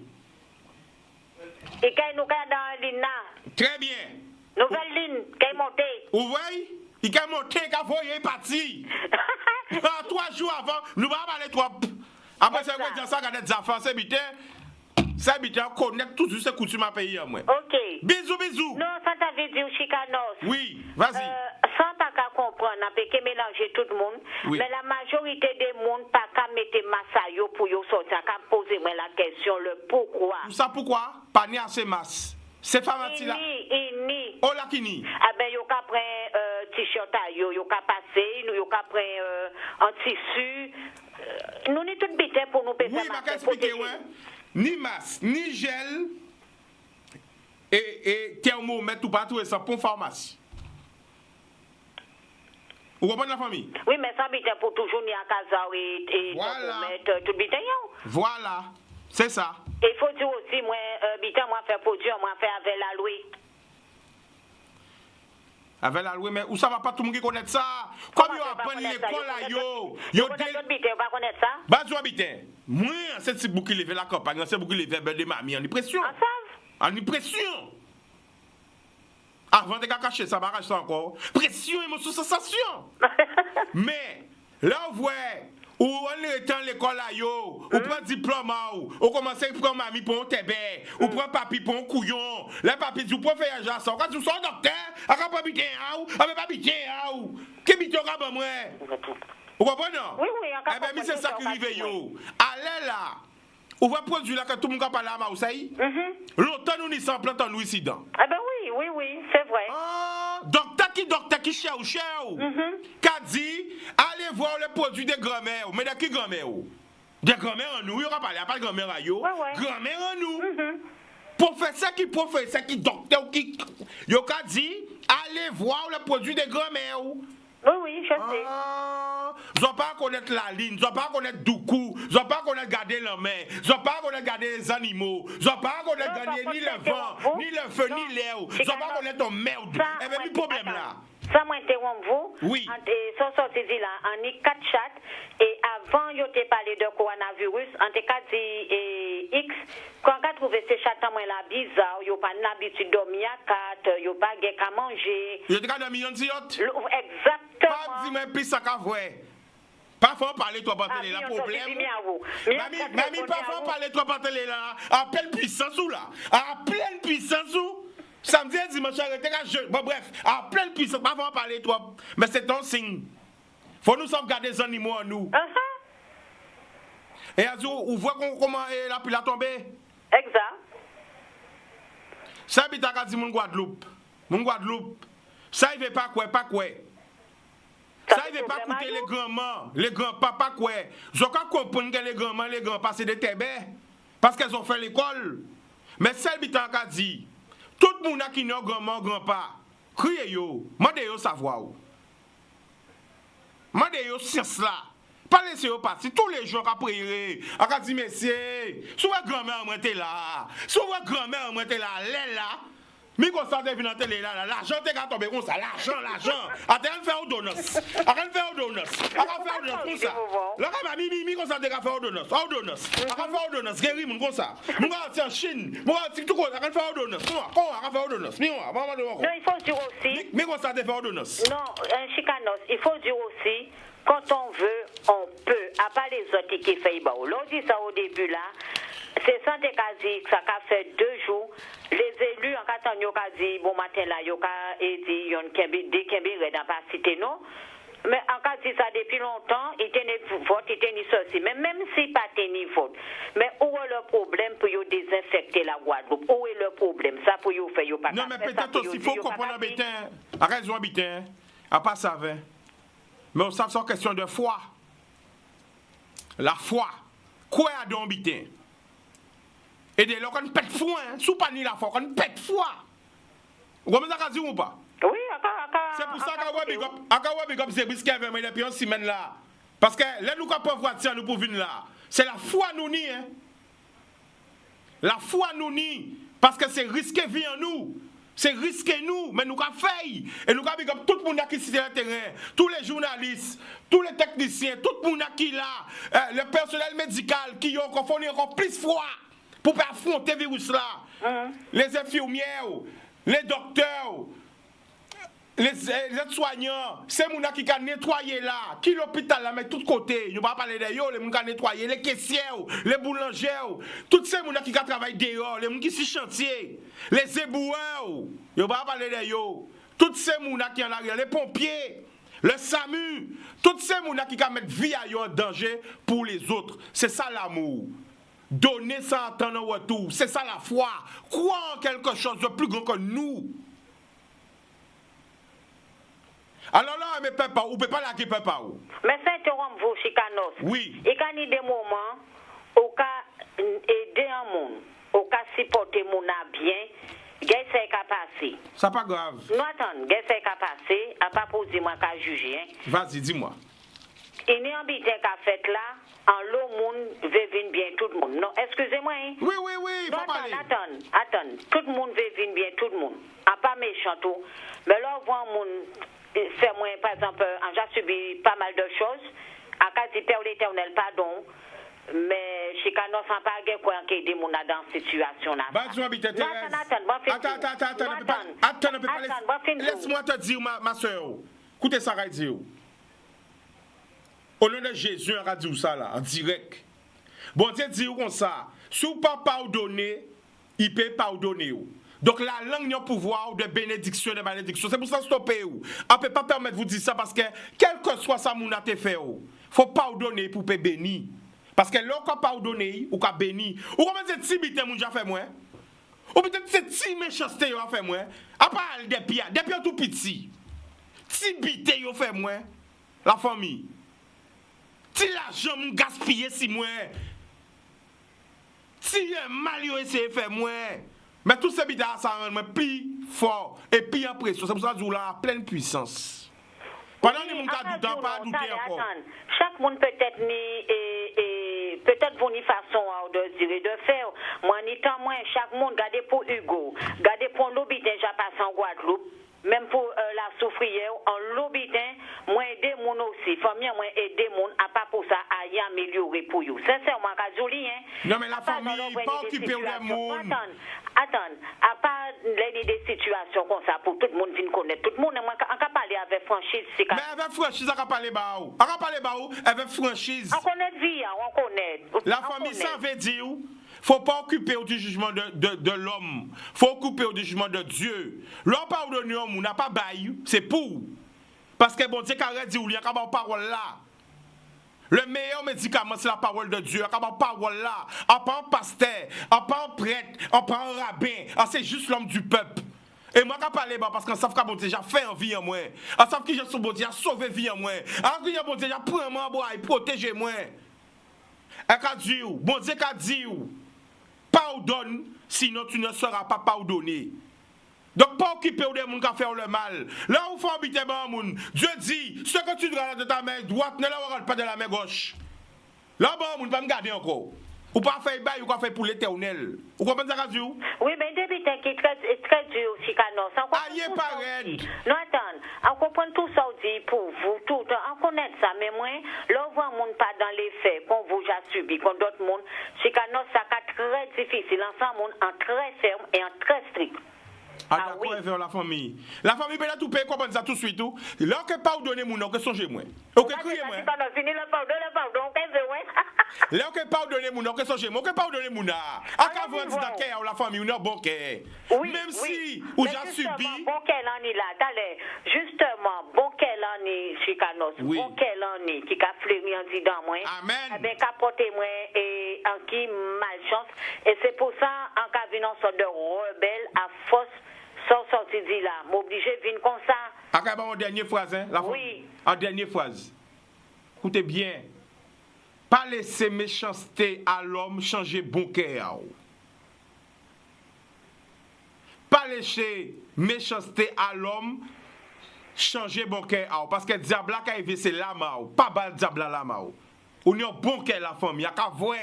Et quand nous sommes dans la ligne là. Très bien. Nouvelle ligne, qui est montée. Vous voyez? Il est monté, il a voyé parti. 3 jours avant, nous allons parler 3. Après, c'est quoi dire ça, quand des enfants, c'est bité. Ça habite à connaître tout ces coutumes à pays. Ok. Bisous. Non, ça t'avait dit au Chicanos. Oui, vas-y. Sans ta qu'à comprendre, on peut que mélanger tout le monde. Oui. Mais la majorité des monde pas qu'à mettre massayo pour yo sortir, qu'à poser moi la question, le pourquoi. Tout ça pourquoi? Pas ni assez masse. C'est pharmacie là. Ini. Oh la kini. Ah ben yo ka prend t-shirt à yo ka passer, nous yo ka prend en tissu. Nous ni tout bité pour nous faire. Oui, m'a expliquer ouais. Ni masse, ni gel et thermomètre ou pas tout ça pour pharmacie. Vous comprenez la famille? Oui, mais ça bité pour toujours ni à casa et thermomètre tout bité yo. Voilà. C'est ça. Il faut dire aussi moi bité moi faire produit, moi faire avec la loué. Avec la loi, mais où ça va pas tout le monde qui connaît ça? Comme yo apprend l'école là, yo pas connaître ça? Bah, tu habites. Moi, c'est beaucoup qui lever la campagne, c'est beaucoup qui lever de mamie en pression. En pression. Avant de cacher ça, barrage ça encore. Pression, émotion, sensation. Mais, là, vous voyez, ou on est dans l'école là, yo, ou prend diplôme, ou commence à prendre mamie pour un tébé, ou prend papi pour un couillon. Les papi, tu peux faire un ça. Quand tu sors docteur, à quand pas biter, avec pas biter, qui bite au gars, moi. Vous comprenez? Oui, eh bien, c'est ça qui arrive, yo. Allez là, on va produire là que tout le monde parle à Maousaï. Longtemps, nous n'y sommes plantés nous ici dedans. Eh bien, oui, c'est vrai. Docteur qui cherche, qu'a dit, allez voir le produit des grand-mères. Mais de qui grand-mère? Des grand-mères en nous, il n'y aura pas de grand-mère à yo. Grand-mère en nous. Professeur qui docteur qui. Yo qu'a dit, allez voir le produit des grand-mères. Oui, je sais. Je ne dois pas connaître la ligne, je ne dois pas connaître Doukou, je ne dois pas connaître garder la main, je ne dois pas connaître garder les animaux, je ne dois pas connaître garder ni le vent, ni le feu, ni l'air, je ne dois pas connaître ton merde. Eh bien, le problème là. Ça m'interrompt vous. Oui. Sans sortir là, on est 4 chats et avant, je t'ai parlé de coronavirus, on t'a dit X, quand on a trouvé ces chats là bizarre, ils n'ont pas l'habitude de dormir à 4, ils n'ont pas de manger. Ils n'ont pas dormir en tiote. Exactement. Pas dire même plus ça qu'à voir. Pas faut parler toi par télé là problème. Mamie pas faut parler toi par télé là. À pleine puissance ou là. À pleine puissance ou. Samedi et dimanche arrêtez là je. Bon bref, à pleine puissance pas faut parler toi. Mais c'est un signe. Faut nous sauvegarder les animaux en nous. Et azou, on voit comment la pluie a tombé. Exact. Ça habite à dit mon Guadeloupe. Mon Guadeloupe. Ça il veut pas quoi. Ça il veut pas coûter les grands-mères, les grands-papas quoi. Je crois comprendre que les grands-mères, les grands-pas c'est des tébés parce qu'elles ont fait l'école. Mais ça habite à dit tout le monde qui n'a grand-mère, grand-pa. Criez yo, mandez yo savoir. Mandez yo science là. Pas laisser yo partir tous les jours après prier. A dit messieurs, si votre grand-mère moi était là. Si votre grand-mère moi était là, elle là. Mi constate vient dans télé là, l'argent t'es tombé comme ça, l'argent. Attends faire donos. Attends faire donos comme ça. Là quand mi constate faire donos. Faire donos, guéri mon comme ça. Mon gars en Chine, mon gars tout quoi, attends faire donos. Non, faire donos. Non, il faut dire aussi. Mi constate faire donos. Non, un chicanos, il faut dire aussi quand on veut, on peut. À part les autres qui fait bon. L'on dit ça au début là. C'est santé quasi ça a fait 2 jours. Les élus en cas yo quasi bon matin là yo et dit yon kembe de kembe dans pas cité non. Mais en cas dit ça depuis longtemps, il tenait vote, il tenait ceci. Mais même si pas tenait vote. Mais où est le problème pour yo désinfecter la Guadeloupe? Où est le problème? Ça pour yo faire yo pas. Non mais peut-être aussi faut comprendre habitant. A raison habitant. A pas savait. Mais on savent c'est question de foi. La foi. Quoi a donc habitant? Et dès lors qu'on pète foi, sous pas ni la foi, qu'on pète foi. Vous comprenez ça dire ou pas? Oui, c'est pour ça qu'à big up c'est risqué avec moi depuis une semaine là. Parce que là nous pas voir nous pour venir là. C'est la foi nous ni hein. La foi nous ni parce que c'est risqué vie en nous. C'est risqué nous, mais nous avons fait. Et nous avons big up tout le monde qui sur le terrain, tous les journalistes, tous les techniciens, tout le monde qui là, le personnel médical qui ont encore plus foi. Pour pas affronter le virus là, les infirmières, les docteurs, les aides-soignants, c'est les gens qui ont nettoyé là, qui l'hôpital là, mais de tous côtés, nous ne parlons pas de eux, les gens qui ont nettoyé, les caissiers, les boulangers, tous ces gens qui travaillent dehors, les gens qui sont chantier, les éboueurs, nous ne parlons pas de eux, tous ces gens qui sont là, les pompiers, le SAMU, tous ces gens qui mettent vie à eux en danger pour les autres. C'est ça l'amour. Donner ça en temps de retour, c'est ça la foi. Croire en quelque chose de plus grand que nous. Alors là, mais papa, ou peut pas la qui papa ou. Mais ça interrompt vous, Chicanos. Oui. Et quand il y a des moments, au cas aider un monde, au cas supporter mon bien, qu'est-ce qui a passé? Ça pas grave. Non, attends, qu'est-ce qui a passé? À pas poser moi qu'à juger. Vas-y, dis-moi. Il n'y a pas qu'a fait là, en l'eau monde veut venir bien tout le monde. Non, excusez-moi. Hein? Oui, non, attends. Tout le monde veut venir bien tout le monde. À pas méchant tout. Mais là, on voit un monde, c'est moi, par exemple, j'ai subi pas mal de choses. À cas du Père l'Éternel, pardon. Mais Chicanos n'a pas de quoi qui aider mon dans cette situation là. Attends, laisse-moi te dire, ma soeur. Écoutez ça, dire. Au nom de Jésus, on va dire ça là, en direct. Bon Dieu dit comme ça, si vous ne pas pardonner, il peut pardonner. Donc la langue a pouvoir de bénédiction, de malédiction. C'est pour ça que stopper. On ne peut pas permettre de vous dire ça parce que, quel que soit ça, mon a fait, il faut pardonner pour bénir. Parce que l'on peut pardonner, ou peut bénir. Ou comment c'est si bité, mon a fait moi? Ou peut-être c'est si méchanceté, a fait moi? À part des pieds tout petit. Si bité, a fait moi? La famille. Si l'argent m'a gaspillé si moi, si un mal essayé de faire moi, mais tout ce bidon ça rend plus fort et plus en pression. C'est pour ça que je la pleine puissance. Pendant que mon cas du temps pas douter encore. Chaque monde peut-être peut-être vont une façon de dire et de faire. Moi ni tant moins chaque monde gardez pour Hugo, gardez pour l'obité déjà passé en Guadeloupe. Même pour la souffrière, en l'obitin, moi aider mon aussi, famille moi aider mon à pas pour ça à y améliorer pour vous. Sincèrement, Kazuli, hein. Non mais la famille pas occupée au monde. Attends, à part des situations comme ça pour tout le monde vient connaître. Tout le monde on peut parler avec franchise. Mais avec franchise, on peut parler baou. On peut parler baou avec franchise. On connaît vie, on connaît. La famille ça veut dire faut pas occuper du jugement de l'homme. Faut occuper du jugement de Dieu. L'homme pardonne on n'a pas bail, c'est pour. Parce que bon Dieu qui dit ou il y a pas parole là. Le meilleur médicament, c'est la parole de Dieu. Quand on parole là, on pas un pasteur, on pas un prêtre, on pas un rabbin. C'est juste l'homme du peuple. Et moi, quand je parle, parce qu'on sait que bon Dieu a fait en vie en moi. On sait que j'ai bon Dieu a sauvé vie en moi. On sait que bon Dieu a pris moi bois et protégé moi. Et quand Dieu, bon Dieu a dit, pardonne, sinon tu ne seras pas pardonné. Donc, pas occuper des gens qui font le mal. Là où il faut habiter dans le monde, Dieu dit, ce que tu dois de ta main droite, ne le regarde pas de la main gauche. Là, bon, on va me garder encore. Ou pas faire bail, ou pas faire pour l'éternel. Vous comprenez ça, Dieu? Oui, mais depuis qui est très dur aussi, Chicanos. Aïe, pareil. Non, attends, on comprend tout ça dit pour vous, tout, on connaît ça, mais moi, là, on voit un monde pas dans les faits, qu'on vous a subi, qu'on d'autres monde, Chicanos, ça est très difficile, ensemble, en très ferme et en très strict. Ah, d'accord, oui. La famille. La famille peut tout payer, comprendre ça tout de suite. Tout. Là, que pardonner mon nom, que songez moi. Ok, criez moi. Là, que pardonner mon nom, que songez moi. Que pardonner mon nom. À quand vous dites d'accord, la famille, on a bon cœur. Même si vous avez subi. Bon cœur l'en est là, t'allez. Justement, bon cœur l'en est, Chicanos. Bon cœur l'en est, qui a fleuri en disant moi. Amen. Eh bien, qu'a porté moi et en qui malchance. Et c'est pour ça, en cas d'une sorte de rebelle à force. Sans sortir dit là, m'obliger de venir comme ça. Acabons en dernière phrase, hein? Oui. En dernière phrase. Écoutez bien. Pas laisser méchanceté à l'homme changer bon cœur. Pas laisser méchanceté à l'homme changer bon cœur. Parce que diable là, quand il c'est la mao. Pas bal diable la mao. On est bon cœur la femme. Il y a qu'à voir.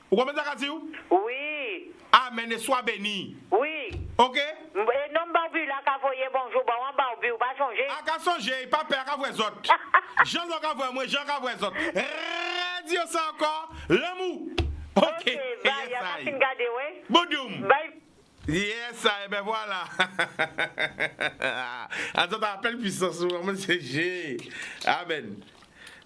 Vous comprenez ça, Kazi? Oui. Amen et sois béni. Oui. Ok? Non, barbu là, qu'a voyé bonjour, bon, barbu, ou pas changer? Ah, qu'a changer, pas peur, qu'a voir les autres. Jean qu'a voir moi, Jean qu'a voir les autres. Radio ça encore, l'amour. Ok. Bah, il y a pas de garder, oui. Boudoum. Bye. Yes, et ben voilà. Attends, appelle puissance, c'est G. Amen.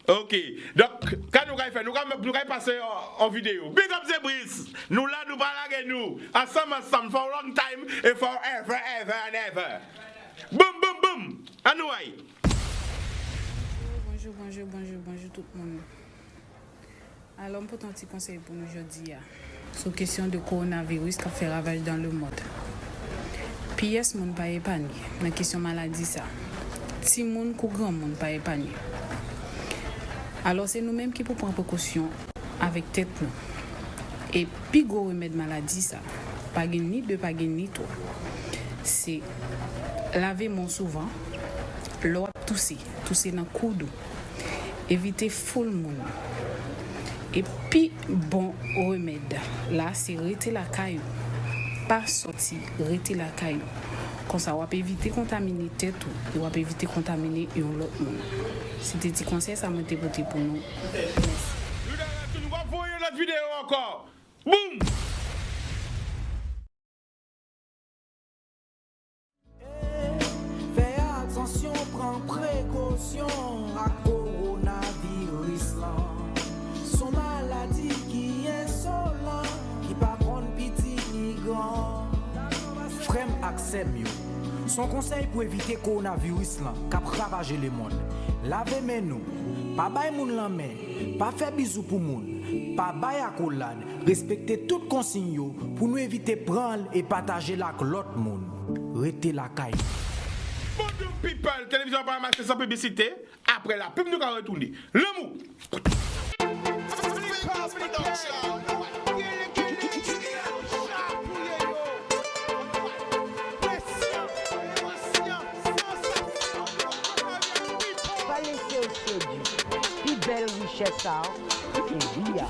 Ok, donc, quand nous allons faire, nous allons passer en vidéo. Big up the Brice. Nous là, nous parlons nous. Ensemble, for a long time and forever, ever and ever. Boum, boum, boum. À nous aïe. Bonjour tout le monde. Alors, pour un petit conseil pour nous aujourd'hui, sur question de coronavirus qui fait ravage dans le monde. PS, mon pas épargné. La question maladie, ça. Si mon ou grand monde pas épargné. Alors c'est nous-mêmes qui pouvons prendre précaution avec tête nous. Et puis gros remède maladie ça, pas ni de pas ni trop. C'est laver mon souvent, l'eau tousser dans coup d'eau. Éviter full monde. Et puis bon remède là c'est rester la caillou. Pas sortir, rester la caillou. Comme ça, on peut éviter de contaminer tête et on peut éviter de contaminer l'autre monde. C'était des conseils, ça m'a été voté pour nous. Nous allons voir notre vidéo encore. Boum! Fais attention, prends précaution à coronavirus là. Son maladie qui est insolent, qui pas prendre petit ni grand. Frère accès mieux. Son conseil pour éviter coronavirus là, qui a ravagé le monde. Lavez mes nous, pas bailler moun la main, pas faire bisous pour moun, pas bailler accolade, respecter toutes consignes pour nous éviter prendre et partager la avec l'autre monde. Restez la caille. Bonjour people, télévision par marché sans publicité. Après la pub, nous allons retourner. Le mou. Belle richesse, et via.